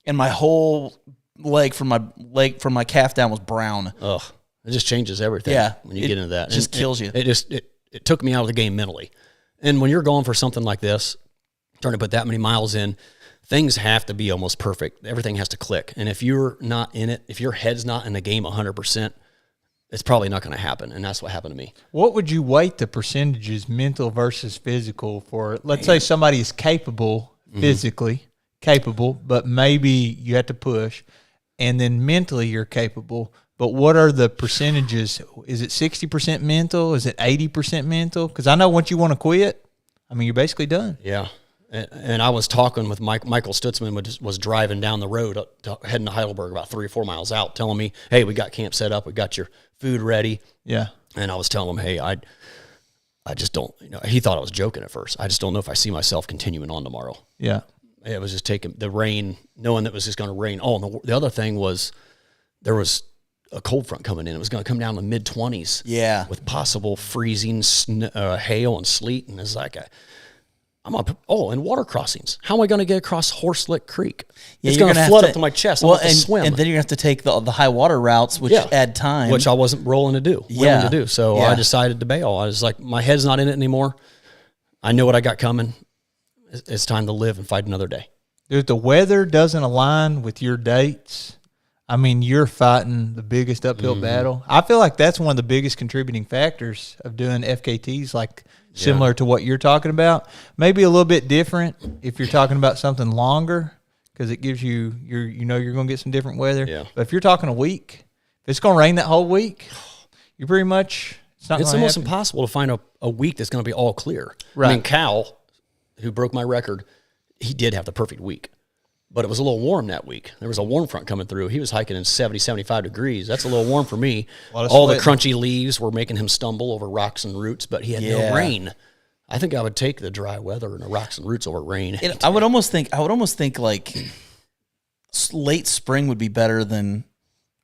Speaker 1: and my whole leg from my calf down was brown.
Speaker 3: Ugh. It just changes everything when you get into that.
Speaker 1: It just kills you.
Speaker 3: It took me out of the game mentally. And when you're going for something like this, trying to put that many miles in, things have to be almost perfect. Everything has to click. And if you're not in it, if your head's not in the game 100%, it's probably not going to happen, and that's what happened to me.
Speaker 2: What would you weight the percentages, mental versus physical, for? Let's say somebody is capable physically, capable, but maybe you have to push, and then mentally you're capable. But what are the percentages? Is it 60% mental? Is it 80% mental? Because I know once you want to quit, I mean, you're basically done.
Speaker 3: Yeah. And I was talking with Michael Stutzman, was driving down the road heading to Heidelberg about 3 or 4 miles out, telling me, hey, we got camp set up. We got your food ready.
Speaker 2: Yeah.
Speaker 3: And I was telling him, hey, I just don't, he thought I was joking at first. I just don't know if I see myself continuing on tomorrow.
Speaker 2: Yeah.
Speaker 3: It was just taking the rain, knowing that it was just going to rain. Oh, and the other thing was there was a cold front coming in. It was going to come down to the mid-20s.
Speaker 1: Yeah.
Speaker 3: With possible freezing hail and sleet. And it's like, I'm up. Oh, and water crossings. How am I going to get across Horselick Creek?
Speaker 1: Yeah,
Speaker 3: it's going to flood up to my chest.
Speaker 1: Well,
Speaker 3: I'm going to swim.
Speaker 1: And then you're going to have to take the high water routes, which add time.
Speaker 3: Which I wasn't willing to do. So I decided to bail. I was like, my head's not in it anymore. I know what I got coming. It's time to live and fight another day.
Speaker 2: If the weather doesn't align with your dates, I mean, you're fighting the biggest uphill battle. I feel like that's one of the biggest contributing factors of doing FKTs, like similar to what you're talking about. Maybe a little bit different if you're talking about something longer, because it gives you, you're going to get some different weather.
Speaker 3: Yeah.
Speaker 2: But if you're talking a week, if it's going to rain that whole week, you're pretty much,
Speaker 3: it's almost impossible to find a week that's going to be all clear.
Speaker 2: Right.
Speaker 3: I mean, Cal, who broke my record, he did have the perfect week. But it was a little warm that week. There was a warm front coming through. He was hiking in 70, 75 degrees. That's a little warm for me. All the crunchy leaves were making him stumble over rocks and roots, but he had no rain. I think I would take the dry weather and the rocks and roots over rain.
Speaker 1: I would almost think like late spring would be better than,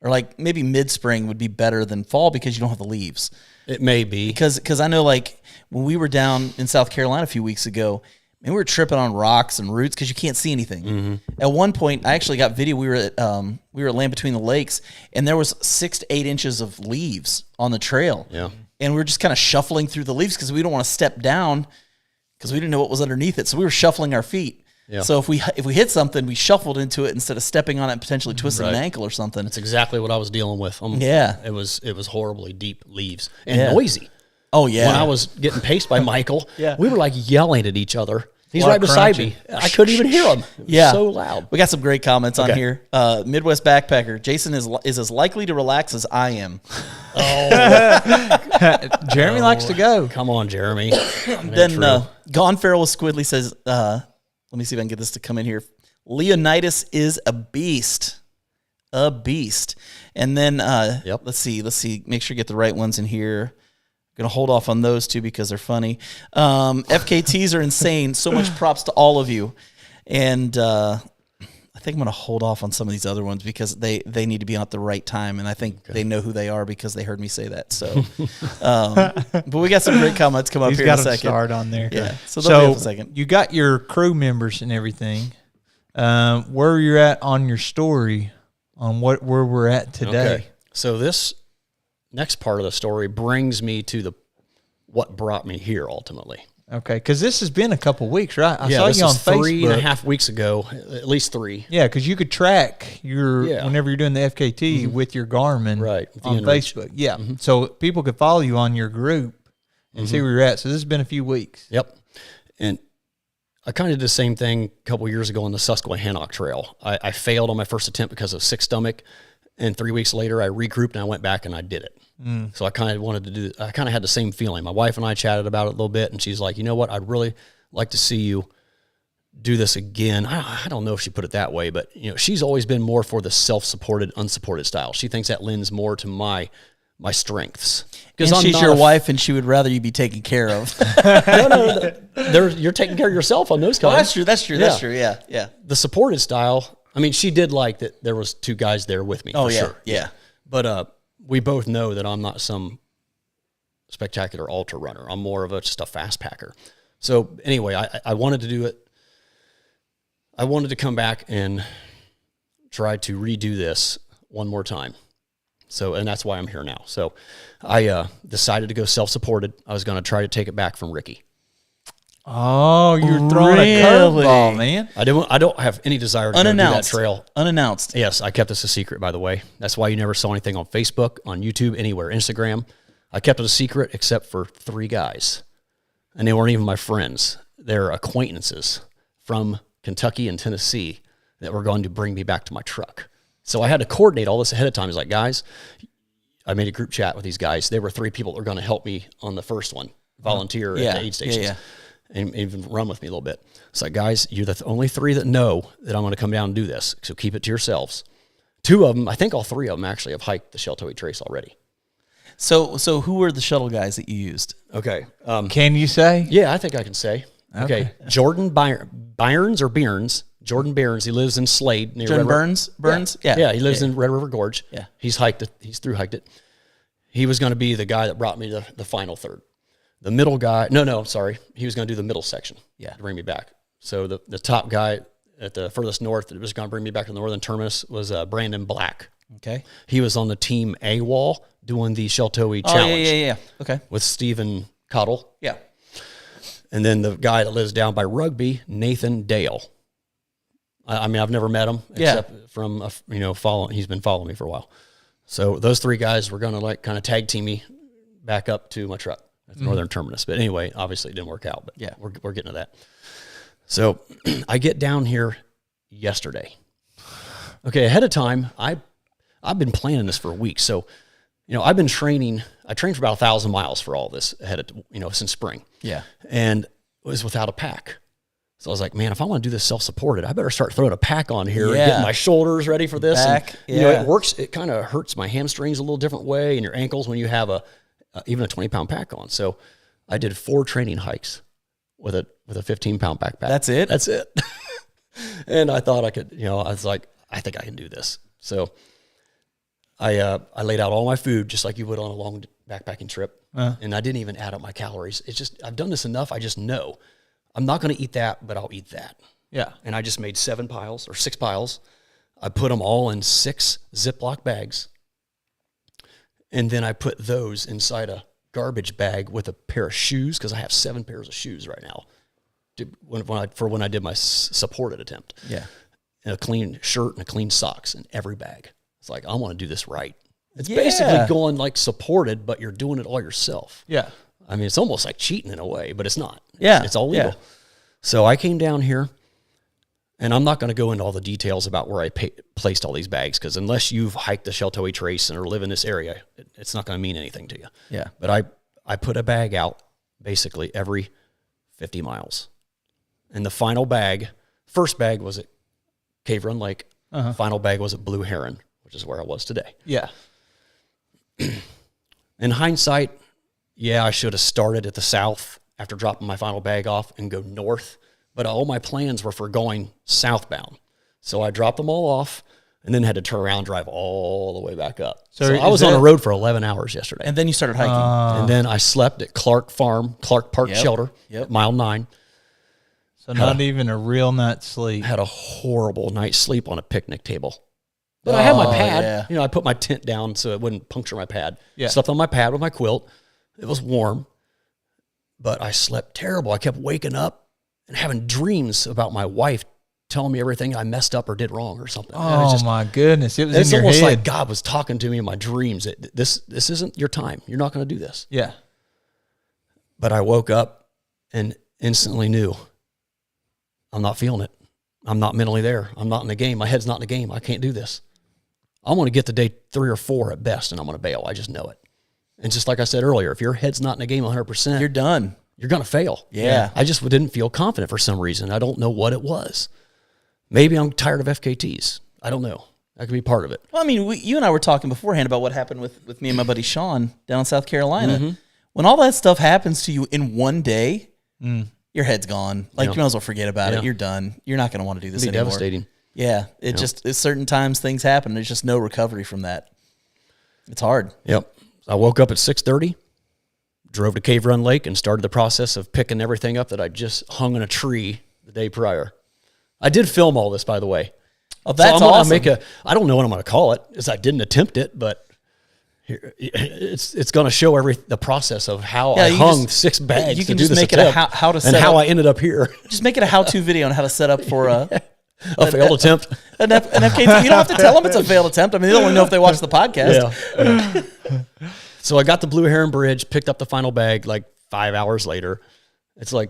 Speaker 1: or like maybe mid-spring would be better than fall because you don't have the leaves.
Speaker 3: It may be.
Speaker 1: Because I know, like, when we were down in South Carolina a few weeks ago, and we were tripping on rocks and roots because you can't see anything. Mm-hmm. At one point, I actually got video. We were at Land Between the Lakes, and there was 6 to 8 inches of leaves on the trail.
Speaker 3: Yeah,
Speaker 1: and we were just kind of shuffling through the leaves because we don't want to step down because we didn't know what was underneath it. So we were shuffling our feet. Yeah. So if we hit something, we shuffled into it instead of stepping on it and potentially twisting an ankle or something.
Speaker 3: That's exactly what I was dealing with. It was horribly deep leaves and noisy.
Speaker 1: Oh, yeah.
Speaker 3: When I was getting paced by Michael, we were like yelling at each other. He's
Speaker 2: right
Speaker 3: beside me. I couldn't even hear him. It was so loud.
Speaker 1: We got some great comments on here. Midwest Backpacker. Jason is as likely to relax as I am.
Speaker 2: Oh. Jeremy likes to go.
Speaker 3: Come on, Jeremy.
Speaker 1: Then Gone Feral with Squidly says, let me see if I can get this to come in here. Leonidas is a beast. A beast. And then let's see. Make sure you get the right ones in here. Going to hold off on those two because they're funny. FKTs are insane. So much props to all of you. And I think I'm going to hold off on some of these other ones because they need to be on at the right time. And I think they know who they are because they heard me say that. So, but we got some great comments come up here in a second.
Speaker 2: He's got them starred on there.
Speaker 1: Yeah. So they'll be up a second.
Speaker 2: You got your crew members and everything. Where you're at on your story on where we're at today.
Speaker 3: Okay. So this next part of the story brings me to what brought me here ultimately.
Speaker 2: Okay, because this has been a couple weeks, right? I saw you on Facebook
Speaker 3: 3.5 weeks ago, at least 3.
Speaker 2: Yeah, because you could track whenever you're doing the FKT with your Garmin on Facebook. Yeah, so people could follow you on your group and see where you're at. So this has been a few weeks.
Speaker 3: Yep, and I kind of did the same thing a couple years ago on the Susquehannock Trail. I failed on my first attempt because of sick stomach. And 3 weeks later, I regrouped and I went back and I did it. So I kind of had the same feeling. My wife and I chatted about it a little bit, and she's like, you know what? I'd really like to see you do this again. I don't know if she put it that way, but she's always been more for the self-supported, unsupported style. She thinks that lends more to my strengths.
Speaker 1: Because she's your wife, and she would rather you be taken care of.
Speaker 3: No. You're taking care of yourself on those kinds.
Speaker 1: That's true. Yeah.
Speaker 3: The supported style. I mean, she did like that there was 2 guys there with me. For sure.
Speaker 1: Yeah.
Speaker 3: But we both know that I'm not some spectacular ultra runner. I'm more of just a fast packer. So anyway, I wanted to do it. I wanted to come back and try to redo this one more time. So, and that's why I'm here now. So I decided to go self-supported. I was going to try to take it back from Ricky.
Speaker 2: Oh, you're throwing a curveball, man.
Speaker 3: I don't have any desire to do that trail.
Speaker 1: Unannounced.
Speaker 3: Yes, I kept this a secret, by the way. That's why you never saw anything on Facebook, on YouTube, anywhere, Instagram. I kept it a secret except for 3 guys. And they weren't even my friends. They're acquaintances from Kentucky and Tennessee that were going to bring me back to my truck. So I had to coordinate all this ahead of time. It's like, guys, I made a group chat with these guys. There were 3 people that were going to help me on the first one, volunteer at the aid stations, and even run with me a little bit. It's like, guys, you're the only 3 that know that I'm going to come down and do this. So keep it to yourselves. 2 of them, I think all 3 of them actually have hiked the Sheltowee Trace already.
Speaker 1: So who were the shuttle guys that you used?
Speaker 3: Okay.
Speaker 2: Can you say?
Speaker 3: Yeah, I think I can say. Okay. Jordan Byrnes or Bearns. Jordan Bearns. He lives in Slade near
Speaker 1: Jordan
Speaker 3: Red River.
Speaker 1: Burns? Yeah.
Speaker 3: Yeah, he lives in Red River Gorge.
Speaker 1: Yeah.
Speaker 3: He's hiked it. He's through hiked it. He was going to be the guy that brought me the final third. The middle guy, sorry. He was going to do the middle section to bring me back. So the top guy at the furthest north that was going to bring me back to the northern terminus was Brandon Black.
Speaker 1: Okay.
Speaker 3: He was on the team A-Wall doing the Sheltowee Challenge.
Speaker 1: Yeah. Okay.
Speaker 3: With Stephen Cottle.
Speaker 1: Yeah.
Speaker 3: And then the guy that lives down by Rugby, Nathan Dale. I mean, I've never met him except from, following. He's been following me for a while. So those 3 guys were going to kind of tag team me back up to my truck at the northern terminus. But anyway, obviously it didn't work out, but yeah, we're getting to that. So I get down here yesterday. Okay, ahead of time, I've been planning this for a week. So, I've been training. I trained for about 1,000 miles for all this ahead of, since spring.
Speaker 1: Yeah.
Speaker 3: And it was without a pack. So I was like, man, if I want to do this self-supported, I better start throwing a pack on here and getting my shoulders ready for this.
Speaker 1: Back,
Speaker 3: and, it works. It kind of hurts my hamstrings a little different way and your ankles when you have even a 20-pound pack on. So I did 4 training hikes with a 15-pound backpack.
Speaker 1: That's it?
Speaker 3: That's it. And I thought I could, I was like, I think I can do this. So I laid out all my food just like you would on a long backpacking trip. And I didn't even add up my calories. It's just, I've done this enough. I just know I'm not going to eat that, but I'll eat that.
Speaker 2: Yeah.
Speaker 3: And I just made 6 piles. I put them all in 6 Ziploc bags. And then I put those inside a garbage bag with a pair of shoes, because I have 7 pairs of shoes right now when I did my supported attempt.
Speaker 1: Yeah.
Speaker 3: And a clean shirt and a clean socks in every bag. It's like, I want to do this right. It's basically going like supported, but you're doing it all yourself.
Speaker 2: Yeah.
Speaker 3: I mean, it's almost like cheating in a way, but it's not.
Speaker 1: Yeah.
Speaker 3: It's all legal.
Speaker 1: Yeah.
Speaker 3: So I came down here, and I'm not going to go into all the details about where I placed all these bags, because unless you've hiked the Sheltowee Trace or live in this area, it's not going to mean anything to you.
Speaker 1: Yeah.
Speaker 3: But I put a bag out basically every 50 miles. And the final bag, first bag was at Cave Run Lake. Final bag was at Blue Heron, which is where I was today.
Speaker 2: Yeah.
Speaker 3: In hindsight, yeah, I should have started at the south after dropping my final bag off and go north. But all my plans were for going southbound. So I dropped them all off and then had to turn around and drive all the way back up. So I was on the road for 11 hours yesterday.
Speaker 1: And then you started hiking.
Speaker 3: And then I slept at Clark Park Shelter, mile 9.
Speaker 2: So not even a real night's sleep.
Speaker 3: Had a horrible night's sleep on a picnic table. But I had my pad.
Speaker 1: Yeah.
Speaker 3: I put my tent down so it wouldn't puncture my pad.
Speaker 2: Yeah.
Speaker 3: Slept on my pad with my quilt. It was warm. But I slept terrible. I kept waking up and having dreams about my wife telling me everything I messed up or did wrong or something.
Speaker 2: Oh, my goodness. It was in your head.
Speaker 3: It's almost like God was talking to me in my dreams. This isn't your time. You're not going to do this.
Speaker 2: Yeah.
Speaker 3: But I woke up and instantly knew I'm not feeling it. I'm not mentally there. I'm not in the game. My head's not in the game. I can't do this. I want to get to day 3 or 4 at best, and I'm going to bail. I just know it. And just like I said earlier, if your head's not in the game 100%,
Speaker 1: You're done.
Speaker 3: You're going to fail.
Speaker 1: Yeah.
Speaker 3: I just didn't feel confident for some reason. I don't know what it was. Maybe I'm tired of FKTs. I don't know. That could be part of it.
Speaker 1: Well, I mean, you and I were talking beforehand about what happened with me and my buddy Sean down in South Carolina. When all that stuff happens to you in one day, your head's gone. Like, you might as well forget about it. You're done. You're not going to want to do this
Speaker 3: It'd be
Speaker 1: anymore.
Speaker 3: devastating.
Speaker 1: Yeah. It's certain times things happen. There's just no recovery from that. It's hard.
Speaker 3: Yep. I woke up at 6:30, drove to Cave Run Lake, and started the process of picking everything up that I just hung in a tree the day prior. I did film all this, by the way.
Speaker 1: Oh, that's
Speaker 3: so I'm
Speaker 1: awesome.
Speaker 3: gonna I don't know what I'm going to call it, as I didn't attempt it, but here, it's going to show the process of how I hung 6 bags.
Speaker 1: You can
Speaker 3: to
Speaker 1: just
Speaker 3: do this
Speaker 1: make it
Speaker 3: attempt,
Speaker 1: how to set
Speaker 3: and how
Speaker 1: up.
Speaker 3: I ended up here.
Speaker 1: Just make it a how-to video on how to set up for
Speaker 3: A failed attempt.
Speaker 1: an FKT. You don't have to tell them it's a failed attempt. I mean, they don't even know if they watch the podcast.
Speaker 3: Yeah. So I got the Blue Heron Bridge, picked up the final bag like 5 hours later. It's like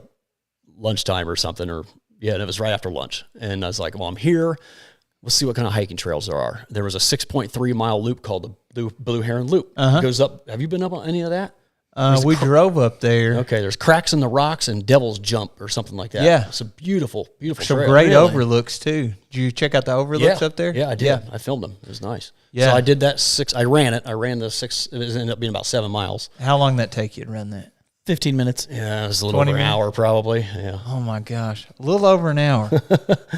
Speaker 3: lunchtime or something, or Yeah, and it was right after lunch. And I was like, well, I'm here. Let's see what kind of hiking trails there are. There was a 6.3 mile loop called the Blue Heron Loop. It goes up. Have you been up on any of that?
Speaker 2: We drove up there.
Speaker 3: Okay, there's cracks in the rocks and Devil's Jump or something like that.
Speaker 2: Yeah.
Speaker 3: It's a beautiful, beautiful
Speaker 2: Some
Speaker 3: trail.
Speaker 2: great overlooks, too. Did you check out the overlooks up there?
Speaker 3: Yeah, I did. Yeah. I filmed them. It was nice.
Speaker 2: Yeah.
Speaker 3: So I did that I ran the 6, it ended up being about 7 miles.
Speaker 2: How long did that take you to run that?
Speaker 1: 15 minutes.
Speaker 3: Yeah, it was a little over an hour probably. Yeah.
Speaker 2: Oh, my gosh. A little over an hour.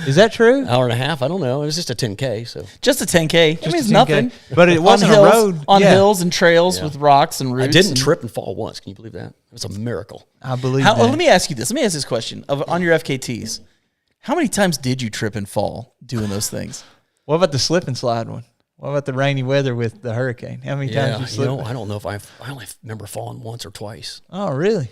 Speaker 2: Is that true?
Speaker 3: Hour and a half, I don't know. It was just a 10K. So
Speaker 1: Just a 10K. I mean, it's
Speaker 2: a 10K.
Speaker 1: nothing.
Speaker 2: But it wasn't
Speaker 1: on
Speaker 2: a
Speaker 1: hills,
Speaker 2: road.
Speaker 1: on
Speaker 2: Yeah.
Speaker 1: hills and trails with rocks and roots.
Speaker 3: I didn't trip and fall once. Can you believe that? It was a miracle.
Speaker 2: I believe
Speaker 1: How,
Speaker 2: that.
Speaker 1: let me ask you this. Let me ask this question. On your FKTs, how many times did you trip and fall doing those things?
Speaker 2: What about the slip and slide one? What about the rainy weather with the hurricane? How many times you slipped?
Speaker 3: I don't know if I only remember falling once or twice.
Speaker 2: Oh, really?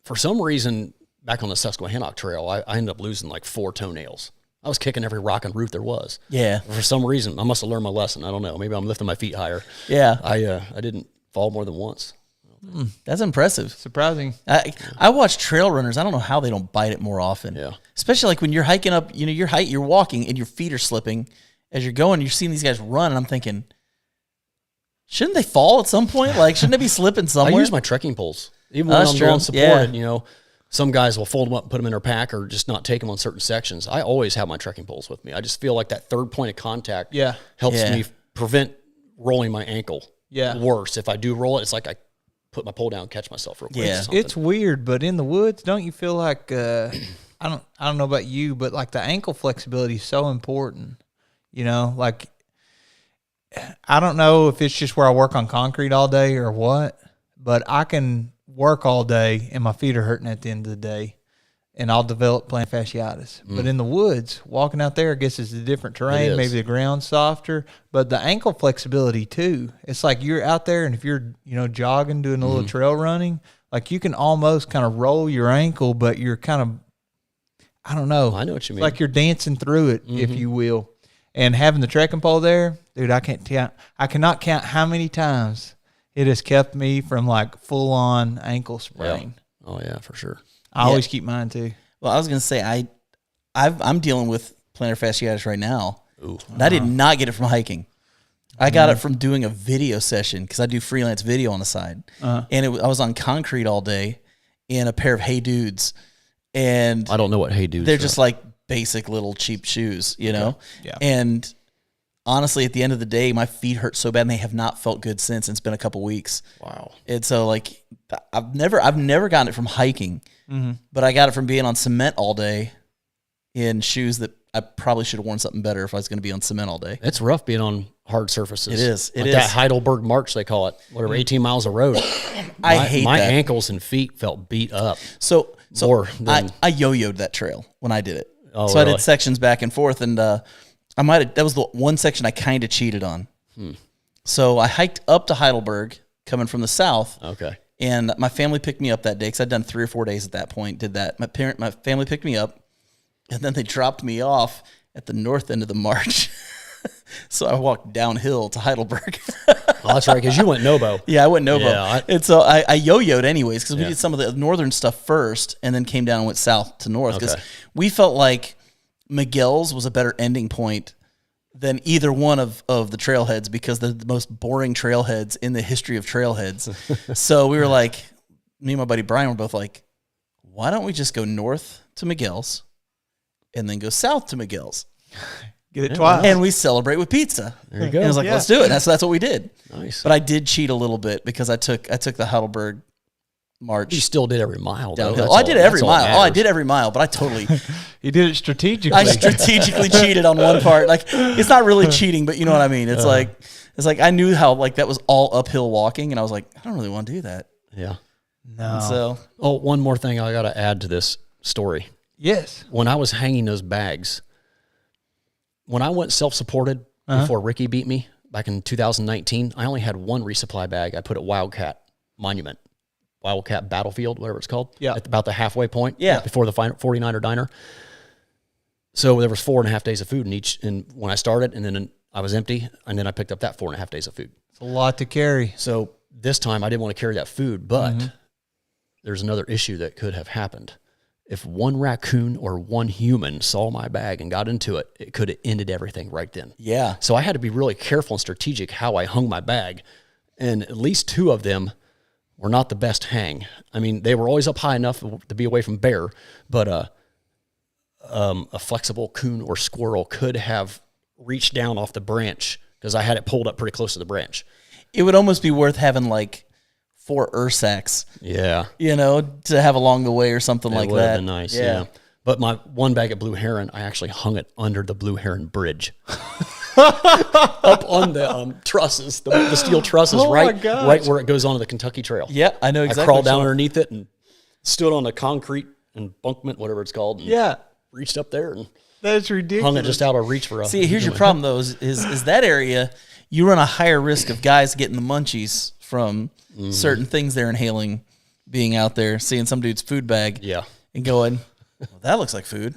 Speaker 3: For some reason, back on the Susquehannock Trail, I ended up losing like 4 toenails. I was kicking every rock and root there was.
Speaker 1: Yeah.
Speaker 3: For some reason, I must have learned my lesson. I don't know. Maybe I'm lifting my feet higher.
Speaker 1: Yeah.
Speaker 3: I didn't fall more than once.
Speaker 1: That's impressive.
Speaker 2: Surprising.
Speaker 1: I watch trail runners. I don't know how they don't bite it more often.
Speaker 3: Yeah.
Speaker 1: Especially like when you're hiking up, you're walking and your feet are slipping as you're going. You're seeing these guys run, and I'm thinking, shouldn't they fall at some point? Like, shouldn't they be slipping somewhere?
Speaker 3: I use my trekking poles. Even when
Speaker 1: That's
Speaker 3: I'm
Speaker 1: true.
Speaker 3: going supported,
Speaker 1: Yeah.
Speaker 3: some guys will fold them up and put them in their pack or just not take them on certain sections. I always have my trekking poles with me. I just feel like that third point of contact helps
Speaker 1: Yeah.
Speaker 3: me prevent rolling my ankle worse. If I do roll it, it's like I put my pole down and catch myself real quick.
Speaker 1: Yeah.
Speaker 3: or something.
Speaker 2: It's weird, but in the woods, don't you feel like I don't know about you, but like the ankle flexibility is so important. Like I don't know if it's just where I work on concrete all day or what, but I can work all day and my feet are hurting at the end of the day, and I'll develop plantar fasciitis. But in the woods, walking out there, I guess it's a different terrain. Maybe the ground's softer, but the ankle flexibility too. It's like you're out there, and if you're jogging, doing a little trail running, like you can almost kind of roll your ankle, but you're kind of, I don't know.
Speaker 3: I know what you mean.
Speaker 2: Like you're dancing through it, if you will. And having the trekking pole there, dude, I cannot count how many times it has kept me from like full on ankle sprain.
Speaker 3: Yeah. Oh yeah, for sure.
Speaker 2: I always keep mine too.
Speaker 1: Well, I was gonna say I'm dealing with plantar fasciitis right now.
Speaker 3: Ooh.
Speaker 1: And I did not get it from hiking. I got it from doing a video session because I do freelance video on the side, and I was on concrete all day in a pair of Hey Dudes, and
Speaker 3: I don't know what Hey Dudes
Speaker 1: they're
Speaker 3: are.
Speaker 1: just like basic little cheap shoes,
Speaker 2: Yeah.
Speaker 1: And honestly, at the end of the day, my feet hurt so bad, and they have not felt good since. And it's been a couple weeks.
Speaker 3: Wow.
Speaker 1: And so, like, I've never gotten it from hiking, but I got it from being on cement all day in shoes that I probably should have worn something better if I was going to be on cement all day.
Speaker 3: It's rough being on hard surfaces.
Speaker 1: It is. It
Speaker 3: like
Speaker 1: is.
Speaker 3: that Heidelberg March, they call it. Whatever, 18 miles of road.
Speaker 1: I hate
Speaker 3: my
Speaker 1: that.
Speaker 3: ankles and feet felt beat up.
Speaker 1: So
Speaker 3: More than-
Speaker 1: I yo-yoed that trail when I did it.
Speaker 3: Oh,
Speaker 1: so I
Speaker 3: really?
Speaker 1: did sections back and forth, and that was the one section I kind of cheated on. So I hiked up to Heidelberg coming from the south.
Speaker 3: Okay.
Speaker 1: And my family picked me up that day because I'd done 3 or 4 days at that point. Did that. My family picked me up, and then they dropped me off at the north end of the march. So I walked downhill to Heidelberg.
Speaker 3: Oh, that's right, because you went Nobo.
Speaker 1: Yeah, I went Novo.
Speaker 3: Yeah,
Speaker 1: And so I yo-yoed anyways because we did some of the northern stuff first and then came down and went south to north because we felt like Miguel's was a better ending point than either one of the trailheads because they're the most boring trailheads in the history of trailheads. So we were like, me and my buddy Brian were both like, why don't we just go north to Miguel's and then go south to Miguel's?
Speaker 2: Get it twice.
Speaker 1: And we celebrate with pizza.
Speaker 3: There you go.
Speaker 1: And I was like, let's do it. That's what we did.
Speaker 3: Nice.
Speaker 1: But I did cheat a little bit because I took the Heidelberg march
Speaker 3: You still did every mile, though.
Speaker 1: downhill.
Speaker 3: That's
Speaker 1: Oh, I
Speaker 3: all-
Speaker 1: did every
Speaker 3: that's all
Speaker 1: mile.
Speaker 3: that
Speaker 1: Oh, I
Speaker 3: matters.
Speaker 1: did every mile, but I totally,
Speaker 2: He did it strategically.
Speaker 1: I strategically cheated on one part. Like, it's not really cheating, but you know what I mean? It's like I knew how, like, that was all uphill walking, and I was like, I don't really want to do that.
Speaker 3: Yeah.
Speaker 2: no.
Speaker 1: And so,
Speaker 3: Oh, one more thing I got to add to this story.
Speaker 2: Yes.
Speaker 3: When I was hanging those bags, when I went self-supported before Ricky beat me back in 2019, I only had one resupply bag. I put at Wildcat Monument, Wildcat Battlefield, whatever it's called.
Speaker 2: Yeah.
Speaker 3: At about the halfway point.
Speaker 1: Yeah.
Speaker 3: Before the 49er diner. So there was 4.5 days of food in each. And when I started, and then I was empty, and then I picked up that 4.5 days of food.
Speaker 2: It's a lot to carry.
Speaker 3: So this time I didn't want to carry that food, but there's another issue that could have happened. if one raccoon or one human saw my bag and got into it, it could have ended everything right then.
Speaker 1: Yeah.
Speaker 3: So I had to be really careful and strategic how I hung my bag. And at least 2 of them were not the best hang. I mean, they were always up high enough to be away from bear, but a flexible coon or squirrel could have reached down off the branch because I had it pulled up pretty close to the branch.
Speaker 1: It would almost be worth having like 4 Ursacks,
Speaker 3: Yeah.
Speaker 1: to have along the way or something like
Speaker 3: It would
Speaker 1: that.
Speaker 3: have been nice, yeah. But my one bag of blue heron, I actually hung it under the blue heron bridge. Up on the trusses, the steel trusses, right where it goes onto the Kentucky Trail.
Speaker 1: Yeah, I know exactly.
Speaker 3: I crawled down underneath it and stood on the concrete embankment, whatever it's called, and reached up there and
Speaker 2: that's ridiculous.
Speaker 3: hung it just out of reach for us.
Speaker 1: See, here's your problem, though, is that area, you run a higher risk of guys getting the munchies from certain things they're inhaling, being out there, seeing some dude's food bag, and going, well, that looks like food.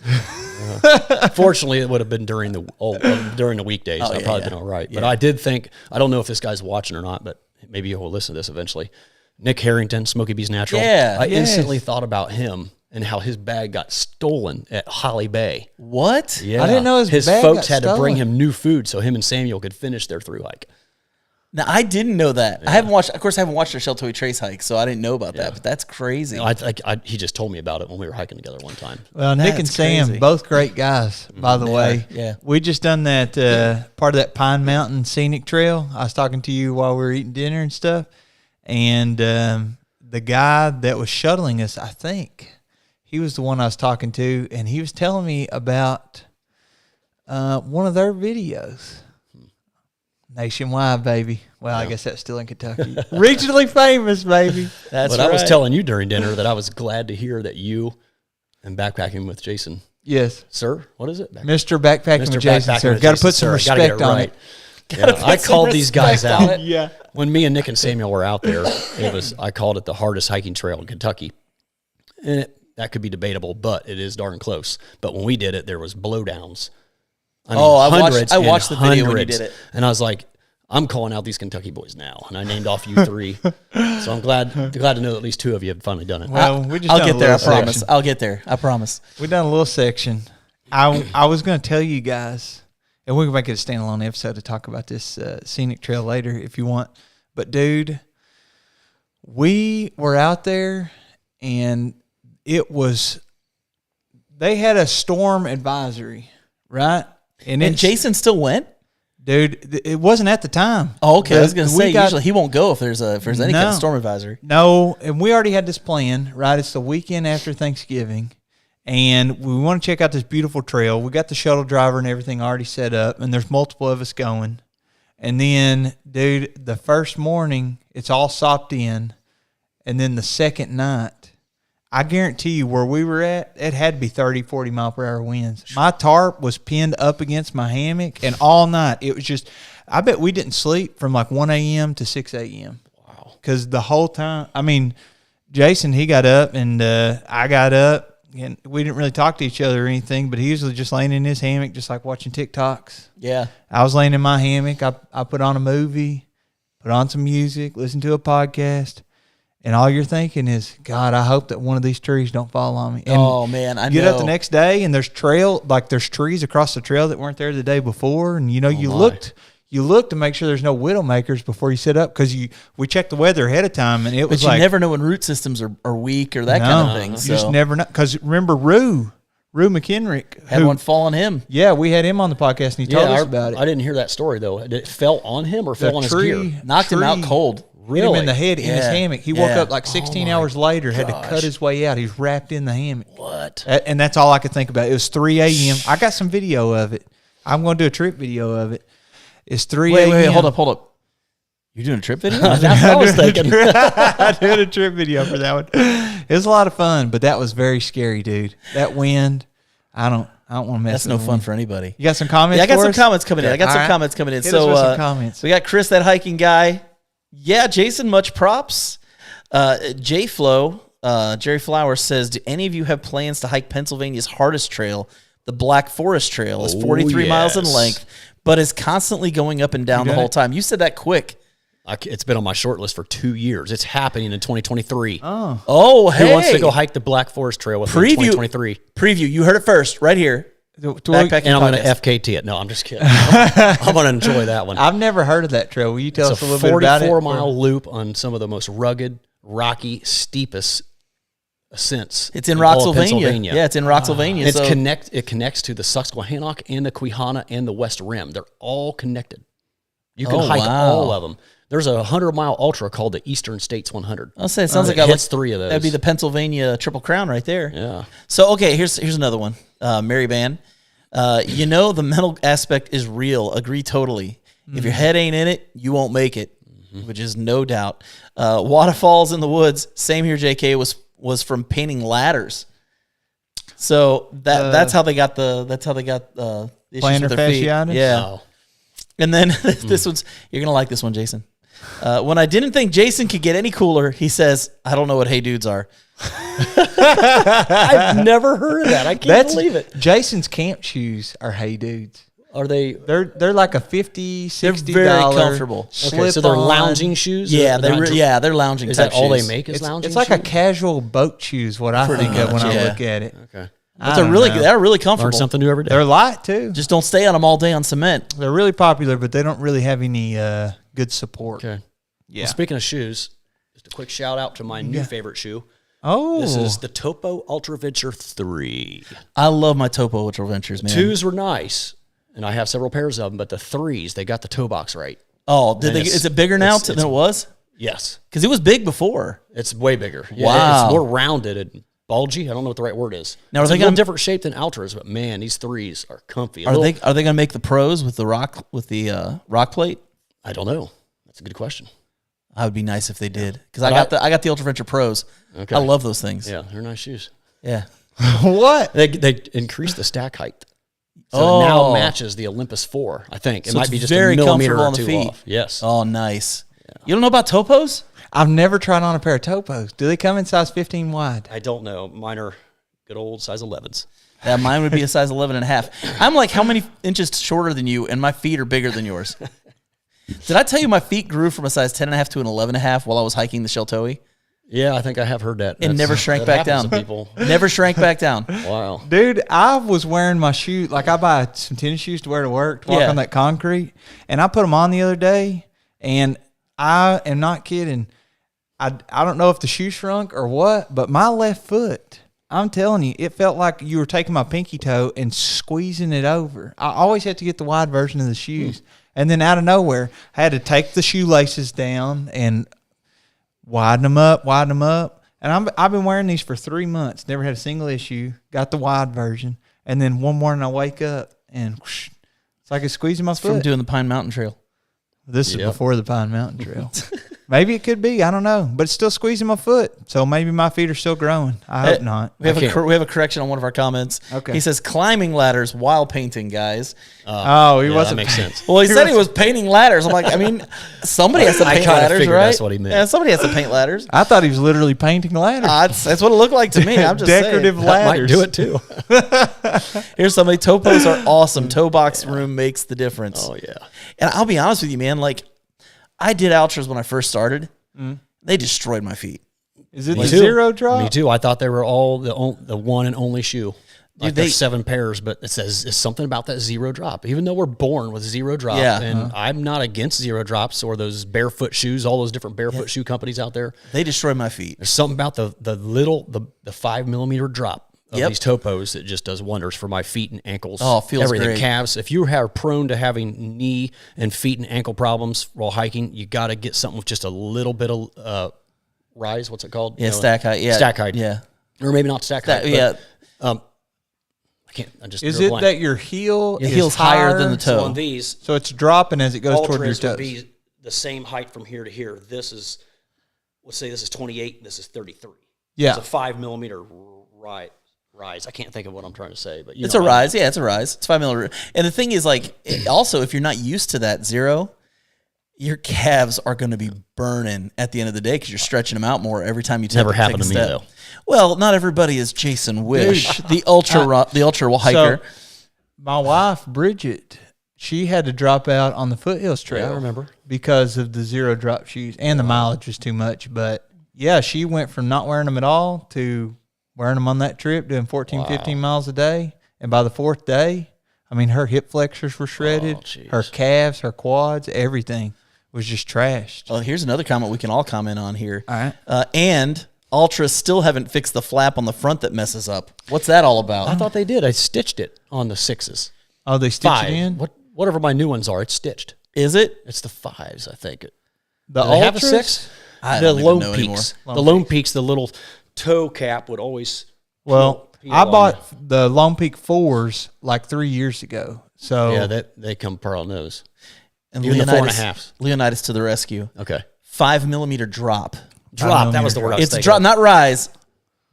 Speaker 3: Fortunately, it would have been during the weekdays. I'd probably been all right. But I did think, I don't know if this guy's watching or not, but maybe he'll listen to this eventually. Nick Harrington, Smoky Bees Natural.
Speaker 1: Yeah,
Speaker 3: I instantly thought about him and how his bag got stolen at Holly Bay.
Speaker 1: What?
Speaker 3: Yeah.
Speaker 2: I didn't know his bag
Speaker 3: folks
Speaker 2: got
Speaker 3: had to bring
Speaker 2: stolen.
Speaker 3: him new food so him and Samuel could finish their through hike.
Speaker 1: Now, I didn't know that. I haven't watched, of course, I haven't watched their Sheltoe Trace hike, so I didn't know about that, but that's crazy.
Speaker 3: He just told me about it when we were hiking together one time.
Speaker 2: Well, Nick and Sam,
Speaker 1: crazy.
Speaker 2: both great guys, by the way.
Speaker 1: Yeah.
Speaker 2: We just done that part of that Pine Mountain Scenic Trail. I was talking to you while we were eating dinner and stuff. And the guy that was shuttling us, I think, he was the one I was talking to, and he was telling me about one of their videos. Nationwide, baby. Well, I guess that's still in Kentucky. Regionally famous, baby.
Speaker 1: That's
Speaker 3: But I was telling you during dinner that I was glad to hear that you and backpacking with Jason.
Speaker 2: Yes.
Speaker 3: Sir, what is it?
Speaker 2: Mr. Backpacking
Speaker 3: Mr.
Speaker 2: with Jason,
Speaker 3: Backpacking
Speaker 2: sir.
Speaker 3: with
Speaker 2: Got to
Speaker 3: Jason,
Speaker 2: put some
Speaker 3: sir. Gotta get
Speaker 2: respect on
Speaker 3: right.
Speaker 2: it.
Speaker 3: Yeah, I called these guys out.
Speaker 2: Yeah.
Speaker 3: When me and Nick and Samuel were out there, I called it the hardest hiking trail in Kentucky. And that could be debatable, but it is darn close. But when we did it, there was blowdowns. I
Speaker 1: watched the video when you did it.
Speaker 3: And I was like, I'm calling out these Kentucky boys now. And I named off you 3. So I'm glad to know that at least 2 of you have finally done it.
Speaker 2: Well, we just
Speaker 1: I'll
Speaker 2: done
Speaker 1: get
Speaker 2: a
Speaker 1: there, I
Speaker 2: little
Speaker 1: promise.
Speaker 2: section.
Speaker 1: I'll get there, I promise.
Speaker 2: We done a little section. I was going to tell you guys, and we can make it a standalone episode to talk about this scenic trail later if you want. But dude, we were out there, and they had a storm advisory, right?
Speaker 1: And Jason still went?
Speaker 2: Dude, it wasn't at the time.
Speaker 1: Oh, okay. I was going to say,
Speaker 2: got,
Speaker 1: usually he won't go if there's any kind of storm advisory.
Speaker 2: No, and we already had this plan, right? It's the weekend after Thanksgiving, and we want to check out this beautiful trail. We got the shuttle driver and everything already set up, and there's multiple of us going. And then, dude, the first morning, it's all sopped in, and then the second night, I guarantee you where we were at, it had to be 30, 40 mile per hour winds. My tarp was pinned up against my hammock, and all night it was just, I bet we didn't sleep from like 1 a.m. to 6 a.m. Wow. Because the whole time, I mean, Jason, he got up, and I got up, and we didn't really talk to each other or anything, but he was just laying in his hammock, just like watching TikToks.
Speaker 1: Yeah.
Speaker 2: I was laying in my hammock. I put on a movie, put on some music, listened to a podcast. And all you're thinking is, God, I hope that one of these trees don't fall on me. And
Speaker 1: oh, man, I know.
Speaker 2: Get up the next day, and there's trees across the trail that weren't there the day before. And, you look to make sure there's no widowmakers before you sit up, because we checked the weather ahead of time, and it was
Speaker 1: But you never know when root systems are weak or that kind of thing.
Speaker 2: You just never know. Because remember Rue McHenrick.
Speaker 1: Had one fall on him.
Speaker 2: Yeah, we had him on the podcast, and he told us about it.
Speaker 3: I didn't hear that story, though. It fell on him or fell on his gear?
Speaker 1: Knocked him out cold.
Speaker 2: Hit him in the head in his hammock. He woke up like 16 hours later, had to cut his way out. He's wrapped in the hammock.
Speaker 1: What?
Speaker 2: And that's all I could think about. It was 3 a.m. I got some video of it. I'm going to do a trip video of it. It's 3 a.m.
Speaker 1: Wait, hold up. You're doing a trip video? That's what I was thinking.
Speaker 2: I did a trip video for that one. It was a lot of fun, but that was very scary, dude. That wind, I don't want to mess
Speaker 1: That's
Speaker 2: with
Speaker 1: no fun for anybody.
Speaker 2: You got some comments?
Speaker 1: Yeah, I got
Speaker 2: for
Speaker 1: some
Speaker 2: us?
Speaker 1: comments coming in.
Speaker 2: Hit us with some comments.
Speaker 1: We got Chris, that hiking guy. Yeah, Jason, much props. J Flo, Jerry Flowers says, do any of you have plans to hike Pennsylvania's hardest trail? The Black Forest Trail is 43 miles in length, but is constantly going up and down the whole time. You said that quick.
Speaker 3: It's been on my short list for 2 years. It's happening in 2023.
Speaker 1: Oh, hey.
Speaker 3: Who wants to go hike the Black Forest Trail with me in 2023?
Speaker 1: Preview. You heard it first, right here. Backpacking
Speaker 3: And I'm going to
Speaker 1: podcast.
Speaker 3: FKT it. No, I'm just kidding. I'm going to enjoy that one.
Speaker 2: I've never heard of that trail. Will you tell us a little bit about it?
Speaker 3: It's a 44-mile loop on some of the most rugged, rocky, steepest ascents.
Speaker 1: It's in
Speaker 3: all of
Speaker 1: Roxylvania.
Speaker 3: Pennsylvania.
Speaker 1: Yeah, it's in Roxylvania.
Speaker 3: It connects to the Susquehannock and the Queehana and the West Rim. They're all connected. You can hike all of them. There's a 100-mile ultra called the Eastern States 100.
Speaker 1: I'll say it sounds like
Speaker 3: it hits 3 of those.
Speaker 1: That'd be the Pennsylvania Triple Crown right there.
Speaker 3: Yeah.
Speaker 1: So okay, here's another one. Mary Van, the mental aspect is real. Agree totally. If your head ain't in it, you won't make it, which is no doubt. Waterfalls in the woods. Same here. JK was from painting ladders. So that's how they got the issues
Speaker 2: plantar
Speaker 1: with their feet.
Speaker 2: fasciitis?
Speaker 1: Yeah.
Speaker 3: Oh.
Speaker 1: And then this one's, you're going to like this one, Jason. When I didn't think Jason could get any cooler, he says, I don't know what hey dudes are.
Speaker 3: I've never heard of that. I can't believe it.
Speaker 2: Jason's camp shoes are hey dudes.
Speaker 3: Are they?
Speaker 2: They're like a $50, $60.
Speaker 1: They're very comfortable.
Speaker 3: Okay, so they're lounging shoes?
Speaker 1: Yeah, they're lounging
Speaker 3: Is
Speaker 1: type
Speaker 3: that all they
Speaker 1: shoes.
Speaker 3: make is lounging
Speaker 2: It's like
Speaker 3: shoes?
Speaker 2: a casual boat shoes, what I think of when I look at it.
Speaker 3: Okay.
Speaker 1: But they're really
Speaker 3: Learn
Speaker 1: comfortable.
Speaker 3: something new every day.
Speaker 2: They're light, too.
Speaker 1: Just don't stay on them all day on cement.
Speaker 2: They're really popular, but they don't really have any good support.
Speaker 3: Okay.
Speaker 2: Yeah.
Speaker 3: Well, speaking of shoes, just a quick shout out to my new favorite shoe.
Speaker 2: Oh.
Speaker 3: This is the Topo Ultra Venture 3.
Speaker 1: I love my Topo Ultra Ventures, man.
Speaker 3: 2s were nice, and I have several pairs of them, but the 3s, they got the toe box right.
Speaker 1: Oh, is it bigger now than it was?
Speaker 3: Yes.
Speaker 1: Because it was big before.
Speaker 3: It's way bigger. Yeah,
Speaker 1: Wow.
Speaker 3: It's more rounded and bulgy. I don't know what the right word is.
Speaker 1: Now, are
Speaker 3: It's
Speaker 1: they
Speaker 3: a little
Speaker 1: gonna-
Speaker 3: different shape than Ultras, but man, these 3s are comfy.
Speaker 1: Are they going to make the pros with the rock plate?
Speaker 3: I don't know. That's a good question.
Speaker 1: I would be nice if they did, because
Speaker 3: But
Speaker 1: I got the Ultra Venture Pros.
Speaker 3: Okay.
Speaker 1: I love those things.
Speaker 3: Yeah, they're nice shoes.
Speaker 1: Yeah.
Speaker 2: What?
Speaker 3: They increased the stack height. So it now matches the Olympus 4, I think. It
Speaker 1: So
Speaker 3: might
Speaker 1: it's
Speaker 3: be just
Speaker 1: very
Speaker 3: a millimeter
Speaker 1: comfortable
Speaker 3: or
Speaker 1: on the
Speaker 3: 2
Speaker 1: feet.
Speaker 3: off. Yes.
Speaker 1: Oh, nice. You don't know about Topos?
Speaker 2: I've never tried on a pair of Topos. Do they come in size 15 wide?
Speaker 3: I don't know. Mine are good old size 11s.
Speaker 1: Yeah, mine would be a size 11 and a half. I'm like how many inches shorter than you, and my feet are bigger than yours. Did I tell you my feet grew from a size 10 and a half to an 11 and a half while I was hiking the Sheltoe?
Speaker 3: Yeah, I think I have heard that.
Speaker 1: It never shrank back down.
Speaker 3: People.
Speaker 1: Never shrank back down.
Speaker 3: Wow.
Speaker 2: Dude, I was wearing my shoes. Like, I buy some tennis shoes to wear to work, to walk on that concrete. And I put them on the other day, and I am not kidding. I don't know if the shoe shrunk or what, but my left foot, I'm telling you, it felt like you were taking my pinky toe and squeezing it over. I always had to get the wide version of the shoes. And then out of nowhere, I had to take the shoelaces down and widen them up. And I've been wearing these for 3 months. Never had a single issue. Got the wide version. And then one morning I wake up and whoosh, it's like it's squeezing my foot.
Speaker 1: From doing the Pine Mountain Trail.
Speaker 2: This is before the Pine Mountain Trail. Maybe it could be. I don't know. But it's still squeezing my foot. So maybe my feet are still growing. I hope not.
Speaker 1: We have a correction on one of our comments.
Speaker 2: Okay.
Speaker 1: He says climbing ladders while painting, guys.
Speaker 2: He
Speaker 3: Yeah,
Speaker 2: wasn't.
Speaker 3: that makes sense.
Speaker 1: Well, he said he was painting ladders. I'm like, I mean, somebody has to
Speaker 3: I
Speaker 1: paint
Speaker 3: kinda
Speaker 1: ladders,
Speaker 3: figured
Speaker 1: right?
Speaker 3: that's what he meant.
Speaker 1: Yeah, somebody has to paint ladders.
Speaker 2: I thought he was literally painting ladders.
Speaker 1: That's what it looked like to me. I'm just
Speaker 2: Decorative
Speaker 1: saying.
Speaker 3: That might
Speaker 2: ladders.
Speaker 3: do it too.
Speaker 1: Here's somebody. Topos are awesome. Toe box room makes the difference.
Speaker 3: Oh, yeah.
Speaker 1: And I'll be honest with you, man. Like, I did Ultras when I first started. They destroyed my feet.
Speaker 2: Is it
Speaker 3: Me
Speaker 2: the
Speaker 3: too.
Speaker 2: zero drop?
Speaker 3: Me too. I thought they were all the one and only shoe. Like
Speaker 1: Dude,
Speaker 3: there's 7 pairs, but it says it's something about that zero drop. Even though we're born with zero drop, and I'm not against zero drops or those barefoot shoes, all those different barefoot shoe companies out there.
Speaker 1: They destroyed my feet.
Speaker 3: There's something about the 5mm drop of these Topos that just does wonders for my feet and ankles.
Speaker 1: Oh, it feels
Speaker 3: everything.
Speaker 1: great.
Speaker 3: Calves. If you are prone to having knee and feet and ankle problems while hiking, you got to get something with just a little bit of rise. What's it called?
Speaker 1: Yeah, stack height. Yeah,
Speaker 3: stack height.
Speaker 1: Yeah,
Speaker 3: or maybe not stack height.
Speaker 1: yeah.
Speaker 3: But, I can't. I just
Speaker 2: Is
Speaker 3: drew a
Speaker 2: it
Speaker 3: blank.
Speaker 2: that your heel
Speaker 1: Your
Speaker 2: is
Speaker 1: heel's higher than the
Speaker 3: So
Speaker 1: toe.
Speaker 3: on these,
Speaker 2: So it's dropping as it goes toward your
Speaker 3: Ultras would
Speaker 2: toes.
Speaker 3: be the same height from here to here. This is, let's say this is 28 and this is 33.
Speaker 2: Yeah.
Speaker 3: It's a 5mm rise. I can't think of what I'm trying to say, but
Speaker 1: It's a rise. Yeah, it's a rise. It's 5mm. And the thing is, like, also, if you're not used to that zero, your calves are going to be burning at the end of the day because you're stretching them out more every time you take
Speaker 3: Never
Speaker 1: take
Speaker 3: happened
Speaker 1: a
Speaker 3: to me,
Speaker 1: step.
Speaker 3: though.
Speaker 1: Well, not everybody is Jason Wish, the ultra hiker.
Speaker 2: My wife, Bridget, she had to drop out on the Foothills Trail.
Speaker 3: I remember.
Speaker 2: Because of the zero drop shoes and the mileage was too much. But yeah, she went from not wearing them at all to wearing them on that trip, doing 14, 15 miles a day. And by the fourth day, I mean, her hip flexors were shredded, her calves, her quads, everything was just trashed.
Speaker 1: Well, here's another comment we can all comment on here.
Speaker 2: All right.
Speaker 1: And Ultras still haven't fixed the flap on the front that messes up. What's that all about?
Speaker 3: I thought they did. I stitched it on the 6s.
Speaker 2: Oh, they stitched
Speaker 3: 5.
Speaker 2: it in?
Speaker 3: Whatever my new ones are, it's stitched.
Speaker 1: Is it?
Speaker 3: It's the 5s, I think.
Speaker 2: The
Speaker 3: Do they have a
Speaker 2: Ultras?
Speaker 3: 6?
Speaker 1: I
Speaker 3: The
Speaker 1: don't even
Speaker 3: Lone
Speaker 1: know
Speaker 3: Peaks.
Speaker 1: anymore.
Speaker 3: The Lone Peaks, the little toe cap would always.
Speaker 2: Well,
Speaker 3: peel
Speaker 2: I
Speaker 3: on
Speaker 2: bought the Lone Peak 4s like 3 years ago. So
Speaker 3: Yeah, they come pearl nose.
Speaker 1: And
Speaker 3: Even the
Speaker 1: Leonidas,
Speaker 3: 4.5s.
Speaker 1: Leonidas to the rescue.
Speaker 3: Okay.
Speaker 1: 5 millimeter drop.
Speaker 3: Drop. That was the word I was
Speaker 1: It's
Speaker 3: thinking.
Speaker 1: drop, not rise.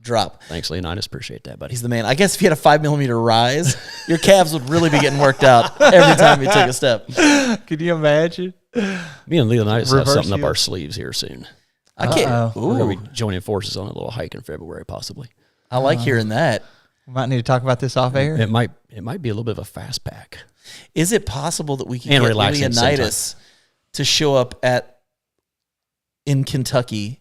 Speaker 1: Drop.
Speaker 3: Thanks, Leonidas. Appreciate that, buddy.
Speaker 1: He's the man. I guess if you had a 5 millimeter rise, your calves would really be getting worked out every time you took a step.
Speaker 2: could you imagine?
Speaker 3: Me and Leonidas have
Speaker 2: Reverse
Speaker 3: something up
Speaker 2: heel.
Speaker 3: our sleeves here soon.
Speaker 1: I can't.
Speaker 2: Uh-oh.
Speaker 3: We're
Speaker 1: Ooh,
Speaker 3: going to be joining forces on a little hike in February, possibly.
Speaker 1: I like hearing that.
Speaker 2: We might need to talk about this off air.
Speaker 3: It might be a little bit of a fast pack.
Speaker 1: Is it possible that we can
Speaker 3: And
Speaker 1: get
Speaker 3: relaxing at the same
Speaker 1: Leonidas to show up in Kentucky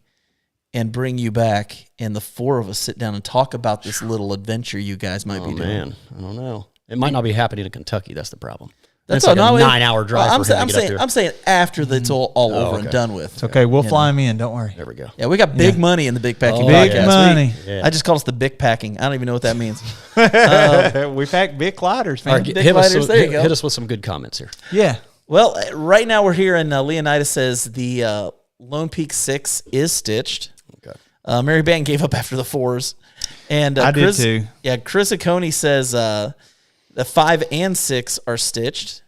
Speaker 1: and bring you back, and the 4 of us sit down and talk about this little adventure you guys might be doing?
Speaker 3: Man, I don't know. It might not be happening in Kentucky. That's the problem.
Speaker 1: That's
Speaker 3: That's like
Speaker 1: all-
Speaker 3: a
Speaker 1: no,
Speaker 3: 9-hour drive.
Speaker 1: I'm,
Speaker 3: for him
Speaker 1: I'm
Speaker 3: to get up
Speaker 1: saying,
Speaker 3: there.
Speaker 1: I'm saying after that's all over
Speaker 3: okay.
Speaker 1: and done with.
Speaker 2: It's okay. We'll
Speaker 1: You
Speaker 2: fly him in. Don't worry.
Speaker 3: There we go.
Speaker 1: Yeah, we got big money in the Big Packing
Speaker 3: Big
Speaker 1: Podcast.
Speaker 2: money.
Speaker 3: Yeah.
Speaker 1: I just called us the Big Packing. I don't even know what that means.
Speaker 2: We pack big gliders,
Speaker 3: All
Speaker 2: man.
Speaker 3: right,
Speaker 1: Big
Speaker 3: hit us,
Speaker 1: lighters, there you go.
Speaker 3: hit us with some good comments here.
Speaker 2: Yeah.
Speaker 1: Well, right now we're here, and Leonidas says the Lone Peak 6 is stitched.
Speaker 3: Okay.
Speaker 1: Mary Bann gave up after the 4s. And
Speaker 2: I did
Speaker 1: Chris,
Speaker 2: too.
Speaker 1: Yeah, Chris Acone says the 5 and 6 are stitched.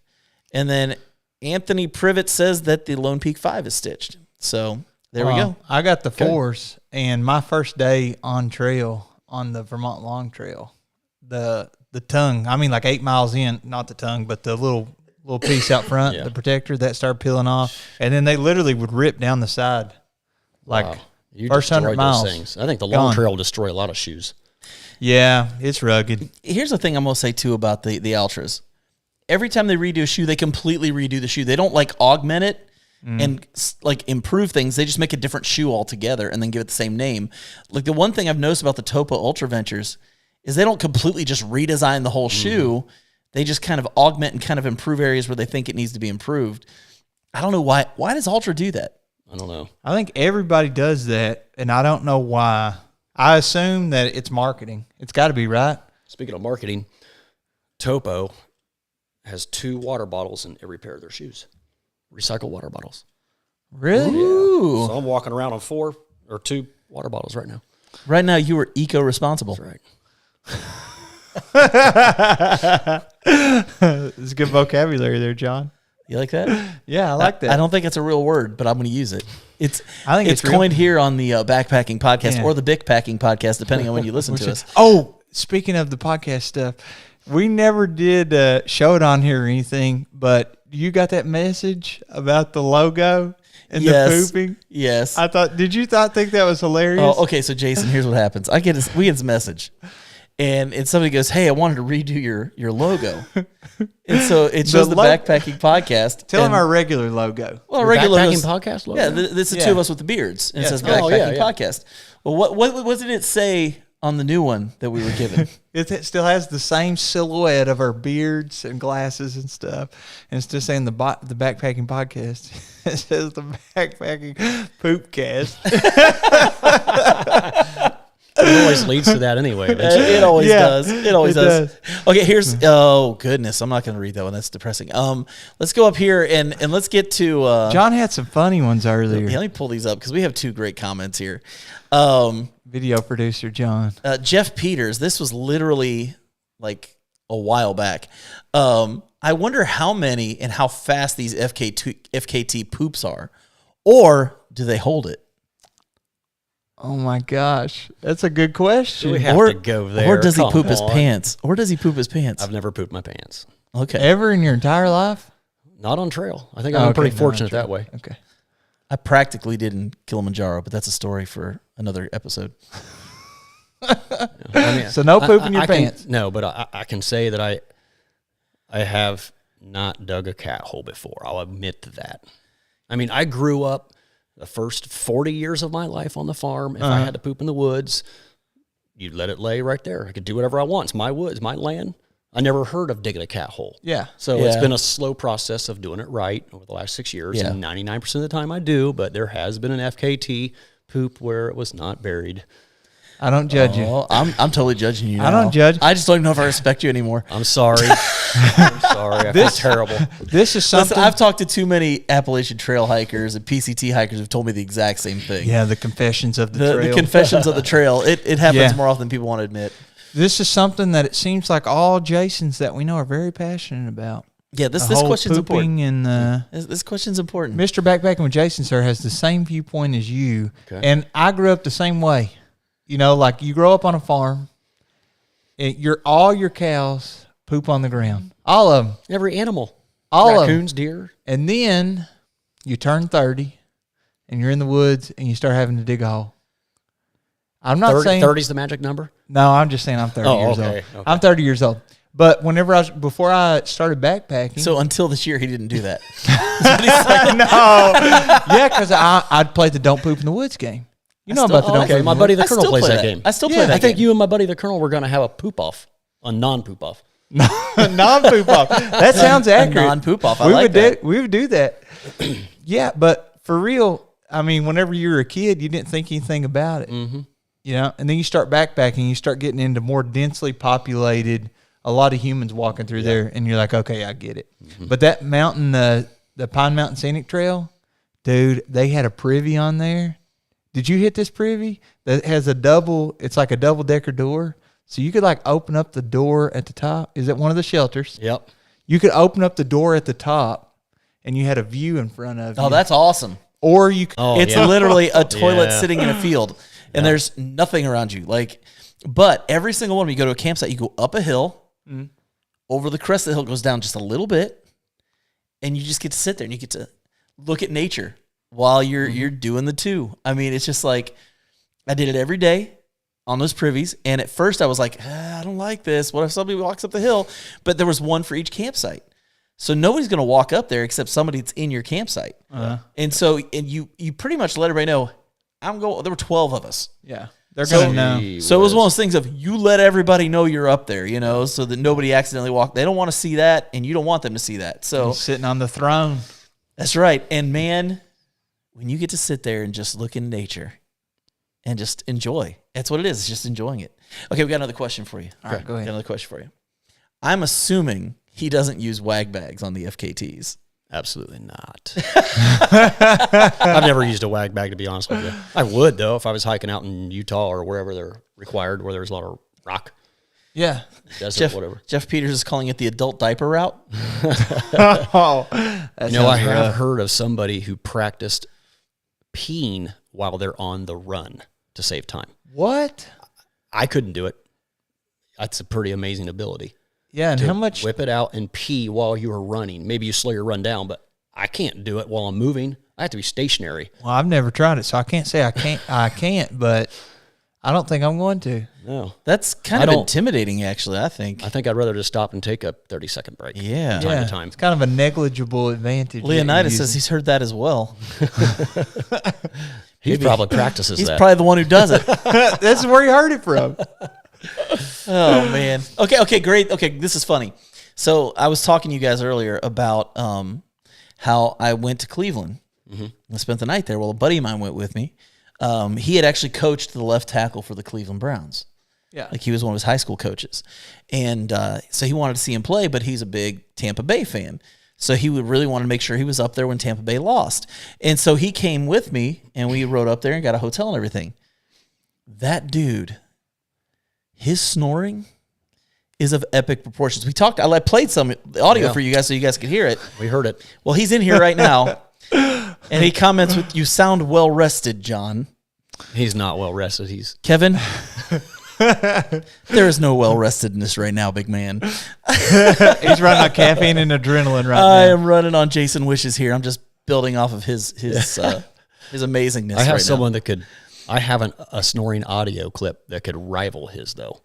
Speaker 1: And then Anthony Privet says that the Lone Peak 5 is stitched. So there we go.
Speaker 2: I got the 4s, and my first day on trail on the Vermont Long Trail, the tongue, I mean like 8 miles in, not the tongue, but the little piece out front,
Speaker 3: Yeah.
Speaker 2: the protector, that started peeling off. And then they literally would rip down the side. Like
Speaker 3: Wow. You
Speaker 2: first 100
Speaker 3: destroyed
Speaker 2: miles.
Speaker 3: those things. I think the long
Speaker 2: Gone.
Speaker 3: trail will destroy a lot of shoes.
Speaker 2: Yeah, it's rugged.
Speaker 1: Here's the thing I'm going to say, too, about the Ultras. Every time they redo a shoe, they completely redo the shoe. They don't, like, augment it and, like, improve things. They just make a different shoe altogether and then give it the same name. Like, the one thing I've noticed about the Topo Ultra Ventures is they don't completely just redesign the whole shoe. They just kind of augment and kind of improve areas where they think it needs to be improved. I don't know why. Why does Ultra do that?
Speaker 3: I don't know.
Speaker 2: I think everybody does that, and I don't know why. I assume that it's marketing. It's got to be, right?
Speaker 3: Speaking of marketing, Topo has 2 water bottles in every pair of their shoes. Recycled water bottles.
Speaker 2: Really?
Speaker 1: Ooh.
Speaker 3: So I'm walking around on 4 or 2 water bottles right now.
Speaker 1: Right now, you are eco-responsible.
Speaker 3: That's right.
Speaker 2: It's good vocabulary there, John.
Speaker 1: You like that?
Speaker 2: Yeah, I like that.
Speaker 1: I don't think it's a real word, but I'm going to use it.
Speaker 2: I think
Speaker 1: it's
Speaker 2: it's real.
Speaker 1: coined here on the Backpacking Podcast
Speaker 2: Yeah.
Speaker 1: or the Big Packing Podcast, depending on when you listen to us.
Speaker 2: Oh, speaking of the podcast stuff, we never did show it on here or anything, but you got that message about the logo and the pooping?
Speaker 1: Yes.
Speaker 2: Did you think that was hilarious?
Speaker 1: Oh, okay. So Jason, here's what happens. We get this message, and somebody goes, "Hey, I wanted to redo your logo," and so it shows the Backpacking Podcast.
Speaker 2: Tell them
Speaker 1: and-
Speaker 2: our regular logo.
Speaker 1: well, our
Speaker 3: Your
Speaker 1: regular
Speaker 3: Backpacking
Speaker 1: logo's-
Speaker 3: podcast logo?
Speaker 1: Yeah, this is the two of us with the beards, and it says
Speaker 3: Oh,
Speaker 1: Backpacking
Speaker 3: yeah.
Speaker 1: Podcast. Well, what did it say on the new one that we were given?
Speaker 2: It still has the same silhouette of our beards and glasses and stuff. And it's just saying the Backpacking Podcast. It says the Backpacking Poopcast.
Speaker 3: It always leads to that anyway.
Speaker 1: It always
Speaker 2: Yeah,
Speaker 1: does. It always
Speaker 2: it
Speaker 1: does. Okay, here's oh goodness, I'm not going to read that one. That's depressing. Let's go up here and let's get to
Speaker 2: John had some funny ones earlier.
Speaker 1: yeah, let me pull these up because we have 2 great comments here.
Speaker 2: Video producer John.
Speaker 1: Jeff Peters, this was literally like a while back. I wonder how many and how fast these FKT poops are, or do they hold it?
Speaker 2: Oh my gosh, that's a good question.
Speaker 3: We have to go there.
Speaker 1: Or does he
Speaker 3: Come
Speaker 1: poop his
Speaker 3: on.
Speaker 1: pants? Or does he poop his pants?
Speaker 3: I've never pooped my pants.
Speaker 1: Okay.
Speaker 2: Ever in your entire life?
Speaker 3: Not on trail. I think I'm pretty fortunate that way.
Speaker 2: Okay.
Speaker 1: I practically did in Kilimanjaro, but that's a story for another episode.
Speaker 3: I mean,
Speaker 2: So no poop in your
Speaker 3: I can-
Speaker 2: pants.
Speaker 3: no, but I can say that I have not dug a cat hole before. I'll admit to that. I mean, I grew up the first 40 years of my life on the farm. If I had to poop in the woods, you'd let it lay right there. I could do whatever I want. It's my woods, my land. I never heard of digging a cat hole.
Speaker 2: Yeah.
Speaker 3: So it's been a slow process of doing it right over the last 6 years. And 99% of the time I do, but there has been an FKT poop where it was not buried.
Speaker 2: I don't judge you.
Speaker 1: I'm totally judging you now.
Speaker 2: I don't judge.
Speaker 1: I just don't even know if I respect you anymore.
Speaker 3: I'm sorry. I'm sorry. I feel terrible.
Speaker 2: This is something.
Speaker 1: Listen, I've talked to too many Appalachian trail hikers and PCT hikers who've told me the exact same thing.
Speaker 2: Yeah, the confessions of the trail.
Speaker 1: The confessions of the trail. It happens more often than people want to admit.
Speaker 2: This is something that it seems like all Jasons that we know are very passionate about.
Speaker 1: Yeah, this question's important.
Speaker 2: And
Speaker 1: this question's important.
Speaker 2: Mr. Backpacking with Jason, sir, has the same viewpoint as you. Okay. And I grew up the same way. You know, like you grow up on a farm, all your cows poop on the ground. All of them.
Speaker 3: Every animal.
Speaker 2: All
Speaker 3: Raccoons,
Speaker 2: of them.
Speaker 3: deer.
Speaker 2: And then you turn 30 and you're in the woods and you start having to dig a hole. I'm not saying
Speaker 3: 30 is the magic number.
Speaker 2: No, I'm just saying I'm 30 years old.
Speaker 3: Okay.
Speaker 2: I'm 30 years old. But before I started backpacking.
Speaker 1: So until this year, he didn't do that.
Speaker 2: No. Yeah, because I'd play the don't poop in the woods game. You know about the don't poop in the
Speaker 3: my
Speaker 2: woods.
Speaker 3: buddy the Colonel plays that game.
Speaker 1: I still play that game.
Speaker 3: I think you and my buddy the Colonel were going to have a poop off, a non-poop off.
Speaker 2: Non-poop off. That sounds accurate.
Speaker 1: Non-poop off. I like that.
Speaker 2: We would do that. Yeah, but for real, I mean, whenever you were a kid, you didn't think anything about it. Mm-hmm. You know, and then you start backpacking, you start getting into more densely populated, a lot of humans walking through there, and you're like, okay, I get it. Mm-hmm. But that mountain, the Pine Mountain Scenic Trail, dude, they had a privy on there. Did you hit this privy that has it's like a double-decker door? So you could like open up the door at the top. Is it one of the shelters?
Speaker 3: Yep.
Speaker 2: You could open up the door at the top, and you had a view in front of you.
Speaker 1: Oh, that's awesome.
Speaker 2: Or you could,
Speaker 1: it's literally a toilet sitting in a field, and there's nothing around you. But every single one, when you go to a campsite, you go up a hill, over the crest of the hill, goes down just a little bit, and you just get to sit there and you get to look at nature while you're doing the two. I mean, it's just like I did it every day on those privies, and at first I was like, I don't like this. What if somebody walks up the hill? But there was one for each campsite. So nobody's going to walk up there except somebody that's in your campsite. And you pretty much let everybody know, there were 12 of us.
Speaker 2: Yeah. They're going to know.
Speaker 1: So it was one of those things of you let everybody know you're up there, you know, so that nobody accidentally walk. They don't want to see that, and you don't want them to see that. So
Speaker 2: he's sitting on the throne.
Speaker 1: That's right. And man, when you get to sit there and just look in nature and just enjoy, that's what it is. It's just enjoying it. Okay, we got another question for you.
Speaker 2: All right, go ahead.
Speaker 1: Got another question for you. I'm assuming he doesn't use wag bags on the FKTs.
Speaker 3: Absolutely not. I've never used a wag bag, to be honest with you. I would, though, if I was hiking out in Utah or wherever they're required, where there's a lot of rock.
Speaker 2: Yeah.
Speaker 3: Desert, whatever.
Speaker 1: Jeff Peters is calling it the adult diaper route.
Speaker 3: I have heard of somebody who practiced peeing while they're on the run to save time.
Speaker 2: What?
Speaker 3: I couldn't do it. That's a pretty amazing ability.
Speaker 2: Yeah, and how much?
Speaker 3: Whip it out and pee while you are running. Maybe you slow your run down, but I can't do it while I'm moving. I have to be stationary.
Speaker 2: Well, I've never tried it, so I can't say I can't, but I don't think I'm going to.
Speaker 3: No.
Speaker 1: That's kind of intimidating, actually, I think.
Speaker 3: I think I'd rather just stop and take a 30-second break.
Speaker 1: Yeah.
Speaker 3: Time to time.
Speaker 2: It's kind of a negligible advantage.
Speaker 1: Leonidas says he's heard that as well.
Speaker 3: He probably practices that.
Speaker 1: He's probably the one who does it.
Speaker 2: That's where he heard it from.
Speaker 1: Oh, man. Okay, great. Okay, this is funny. So I was talking to you guys earlier about how I went to Cleveland. Mm-hmm. I spent the night there. Well, a buddy of mine went with me. He had actually coached the left tackle for the Cleveland Browns.
Speaker 2: Yeah.
Speaker 1: Like he was one of his high school coaches. And so he wanted to see him play, but he's a big Tampa Bay fan. So he would really want to make sure he was up there when Tampa Bay lost. And so he came with me, and we rode up there and got a hotel and everything. That dude, his snoring is of epic proportions. I played some audio for you guys so you guys could hear it.
Speaker 3: We heard it.
Speaker 1: Well, he's in here right now, and he comments with, "You sound well rested, John."
Speaker 3: He's not well rested.
Speaker 1: Kevin, there is no well restedness right now, big man.
Speaker 2: He's running on caffeine and adrenaline right now.
Speaker 1: I am running on Jason Wishes here. I'm just building off of his amazingness.
Speaker 3: I have someone that could. I have a snoring audio clip that could rival his, though.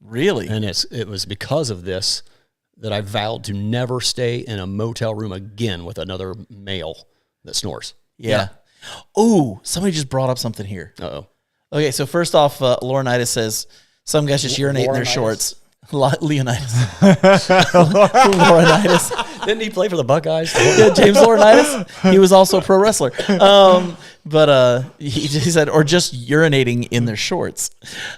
Speaker 1: Really?
Speaker 3: And it was because of this that I vowed to never stay in a motel room again with another male that snores.
Speaker 1: Yeah. Ooh, somebody just brought up something here.
Speaker 3: Uh-oh.
Speaker 1: Okay, so first off, Laurinaitis says some guys just urinate in their shorts. Leonidas. Laurinaitis.
Speaker 3: Didn't he play for the Buckeyes?
Speaker 1: Yeah, James Laurinaitis. He was also a pro wrestler. But he said, or just urinating in their shorts.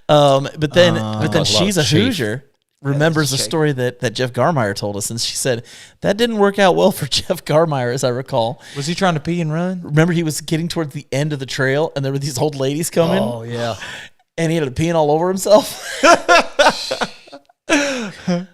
Speaker 1: But then she's a Hoosier. Remembers a story that Jeff Garmeyer told us, and she said that didn't work out well for Jeff Garmeyer, as I recall.
Speaker 2: Was he trying to pee and run?
Speaker 1: Remember, he was getting towards the end of the trail, and there were these old ladies coming.
Speaker 3: Oh, yeah.
Speaker 1: And he ended up peeing all over himself.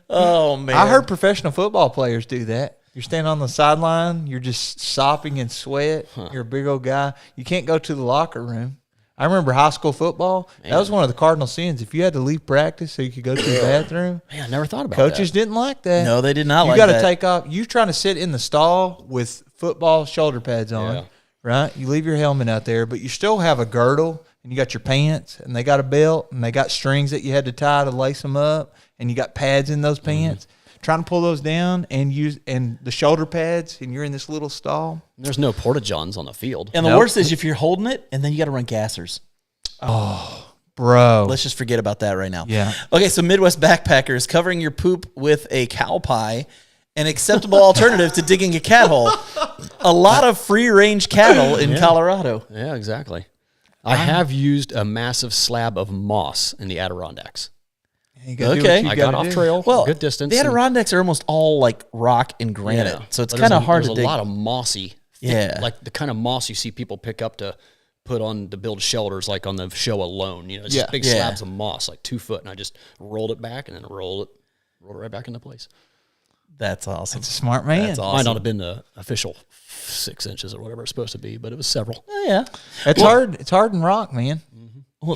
Speaker 1: Oh, man.
Speaker 2: I heard professional football players do that. You're standing on the sideline. You're just sopping in sweat. You're a big old guy. You can't go to the locker room. I remember high school football. Man. That was one of the cardinal sins. If you had to leave practice so you could go to the bathroom.
Speaker 3: Man, I never thought about that.
Speaker 2: Coaches didn't like that.
Speaker 1: No, they did not like
Speaker 2: that.
Speaker 1: You
Speaker 2: got to take off. You trying to sit in the stall with football shoulder pads on, right? You leave your helmet out there, but you still have a girdle, and you got your pants, and they got a belt, and they got strings that you had to tie to lace them up, and you got pads in those pants. Trying to pull those down and use the shoulder pads, and you're in this little stall.
Speaker 3: There's no porta-johns on the field.
Speaker 1: And the worst is if you're holding it, and then you got to run gassers.
Speaker 2: Oh, bro.
Speaker 1: Let's just forget about that right now.
Speaker 2: Yeah.
Speaker 1: Okay, so Midwest Backpackers, covering your poop with a cow pie, an acceptable alternative to digging a cat hole. A lot of free-range cattle in Colorado.
Speaker 3: Yeah, exactly. I have used a massive slab of moss in the Adirondacks.
Speaker 1: Okay.
Speaker 3: I got off trail, good distance.
Speaker 1: The Adirondacks are almost all like rock and granite, so it's kind of hard to dig.
Speaker 3: There's a lot of mossy,
Speaker 1: thick,
Speaker 3: like the kind of moss you see people pick up to put on to build shelters, like on the show Alone. You know, it's just big slabs of moss, like 2 foot, and I just rolled it back and then rolled it right back into place.
Speaker 1: That's awesome.
Speaker 2: That's a smart man.
Speaker 1: That's awesome.
Speaker 3: Might not have been the official 6 inches or whatever it's supposed to be, but it was several.
Speaker 1: Oh, yeah.
Speaker 2: It's hard. It's hard in rock, man.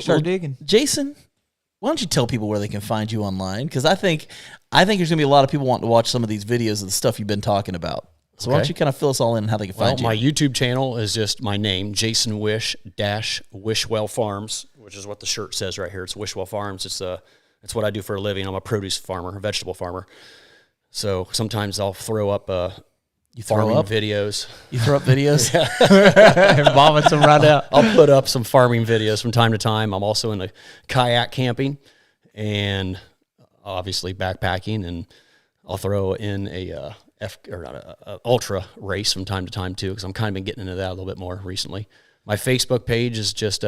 Speaker 1: Start
Speaker 2: digging.
Speaker 1: Jason, why don't you tell people where they can find you online? Because I think there's going to be a lot of people wanting to watch some of these videos of the stuff you've been talking about. So why don't you kind of fill us all in on how they can find you?
Speaker 3: My YouTube channel is just my name, Jason Wish Wishwell Farms, which is what the shirt says right here. It's Wishwell Farms. It's what I do for a living. I'm a produce farmer, a vegetable farmer. So sometimes I'll throw up farming videos.
Speaker 1: You throw up videos?
Speaker 2: Vomit them right out.
Speaker 3: I'll put up some farming videos from time to time. I'm also into kayak camping and obviously backpacking, and I'll throw in a ultra race from time to time too, because I'm kind of been getting into that a little bit more recently. My Facebook page is just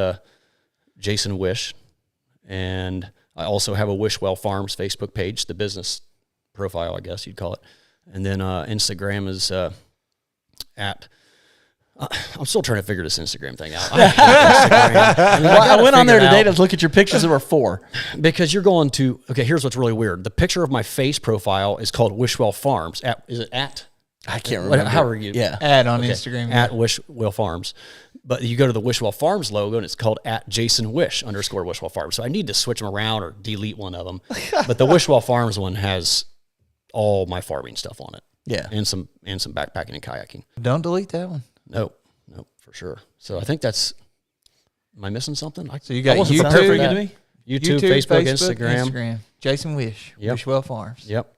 Speaker 3: Jason Wish, and I also have a Wishwell Farms Facebook page, the business profile, I guess you'd call it. And then Instagram is at. I'm still trying to figure this Instagram thing out.
Speaker 1: I went on there today to look at your pictures. There were 4.
Speaker 3: Because you're going to. Okay, here's what's really weird. The picture of my face profile is called Wishwell Farms. Is it at?
Speaker 1: I can't remember.
Speaker 3: How are you?
Speaker 1: Yeah.
Speaker 2: Ad on Instagram.
Speaker 3: At Wishwell Farms. But you go to the Wishwell Farms logo, and it's called at Jason Wish _ Wishwell Farms. So I need to switch them around or delete one of them. But the Wishwell Farms one has all my farming stuff on it.
Speaker 1: Yeah.
Speaker 3: And some backpacking and kayaking.
Speaker 2: Don't delete that one.
Speaker 3: No, for sure. So I think that's. Am I missing something?
Speaker 2: So you got
Speaker 1: YouTube,
Speaker 3: YouTube, Facebook, Instagram.
Speaker 2: Jason Wish. Wishwell Farms.
Speaker 3: Yep.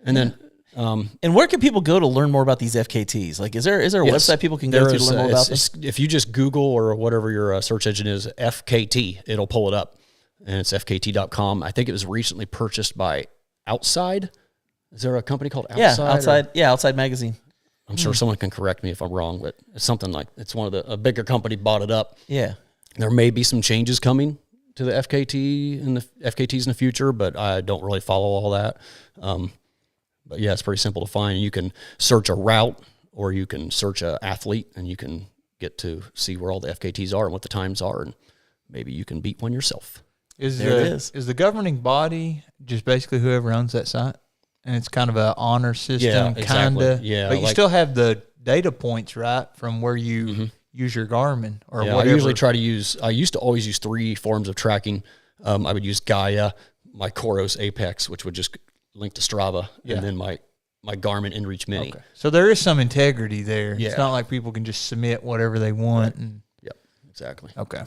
Speaker 3: And then.
Speaker 1: And where can people go to learn more about these FKTs? Like, is there a website people can go to learn more about this?
Speaker 3: If you just Google or whatever your search engine is, FKT, it'll pull it up. And it's fkt.com. I think it was recently purchased by Outside. Is there a company called Outside?
Speaker 1: Outside Magazine.
Speaker 3: I'm sure someone can correct me if I'm wrong, but it's something like it's a bigger company bought it up.
Speaker 1: Yeah.
Speaker 3: There may be some changes coming to the FKT and the FKTs in the future, but I don't really follow all that. But yeah, it's pretty simple to find. You can search a route or you can search an athlete, and you can get to see where all the FKTs are and what the times are, and maybe you can beat one yourself.
Speaker 2: Is the governing body just basically whoever owns that site? And it's kind of an honor system, kind of.
Speaker 3: Yeah,
Speaker 2: but you still have the data points, right, from where you use your Garmin or whatever.
Speaker 3: I usually try to use. I used to always use 3 forms of tracking. I would use Gaia, my Coros Apex, which would just link to Strava, and then my Garmin InReach Mini. Okay.
Speaker 2: So there is some integrity there.
Speaker 3: Yeah.
Speaker 2: It's not like people can just submit whatever they want. And
Speaker 3: Exactly.
Speaker 2: Okay.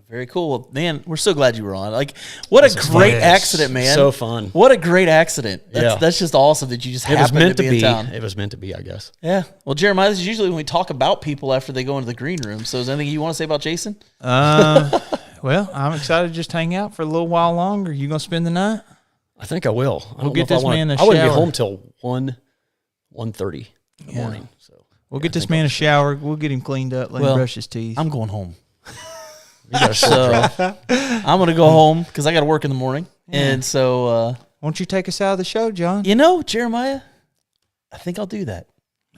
Speaker 1: Very cool. Man, we're so glad you were on. Like, what a great accident, man.
Speaker 3: So fun.
Speaker 1: What a great accident. That's just awesome that you just happened to be in town.
Speaker 3: It was meant to be, I guess.
Speaker 1: Yeah. Well, Jeremiah, this is usually when we talk about people after they go into the green room. So is there anything you want to say about Jason?
Speaker 2: Well, I'm excited to just hang out for a little while longer. You going to spend the night?
Speaker 3: I think I will.
Speaker 2: We'll get this man a
Speaker 3: I wouldn't
Speaker 2: shower.
Speaker 3: be home till 1:30 in the morning. So
Speaker 2: we'll get this man a shower. We'll get him cleaned up, let him brush his teeth.
Speaker 1: I'm going home.
Speaker 3: So
Speaker 1: I'm going to go home because I got to work in the morning. Yeah. And so...
Speaker 2: why don't you take us out of the show, John?
Speaker 1: You know, Jeremiah, I think I'll do that.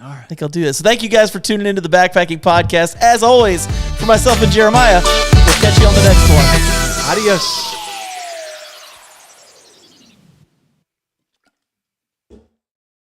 Speaker 2: All right.
Speaker 1: I think I'll do that. So thank you guys for tuning into the Backpacking Podcast. As always, for myself and Jeremiah, we'll catch you on the next one.
Speaker 2: Adios.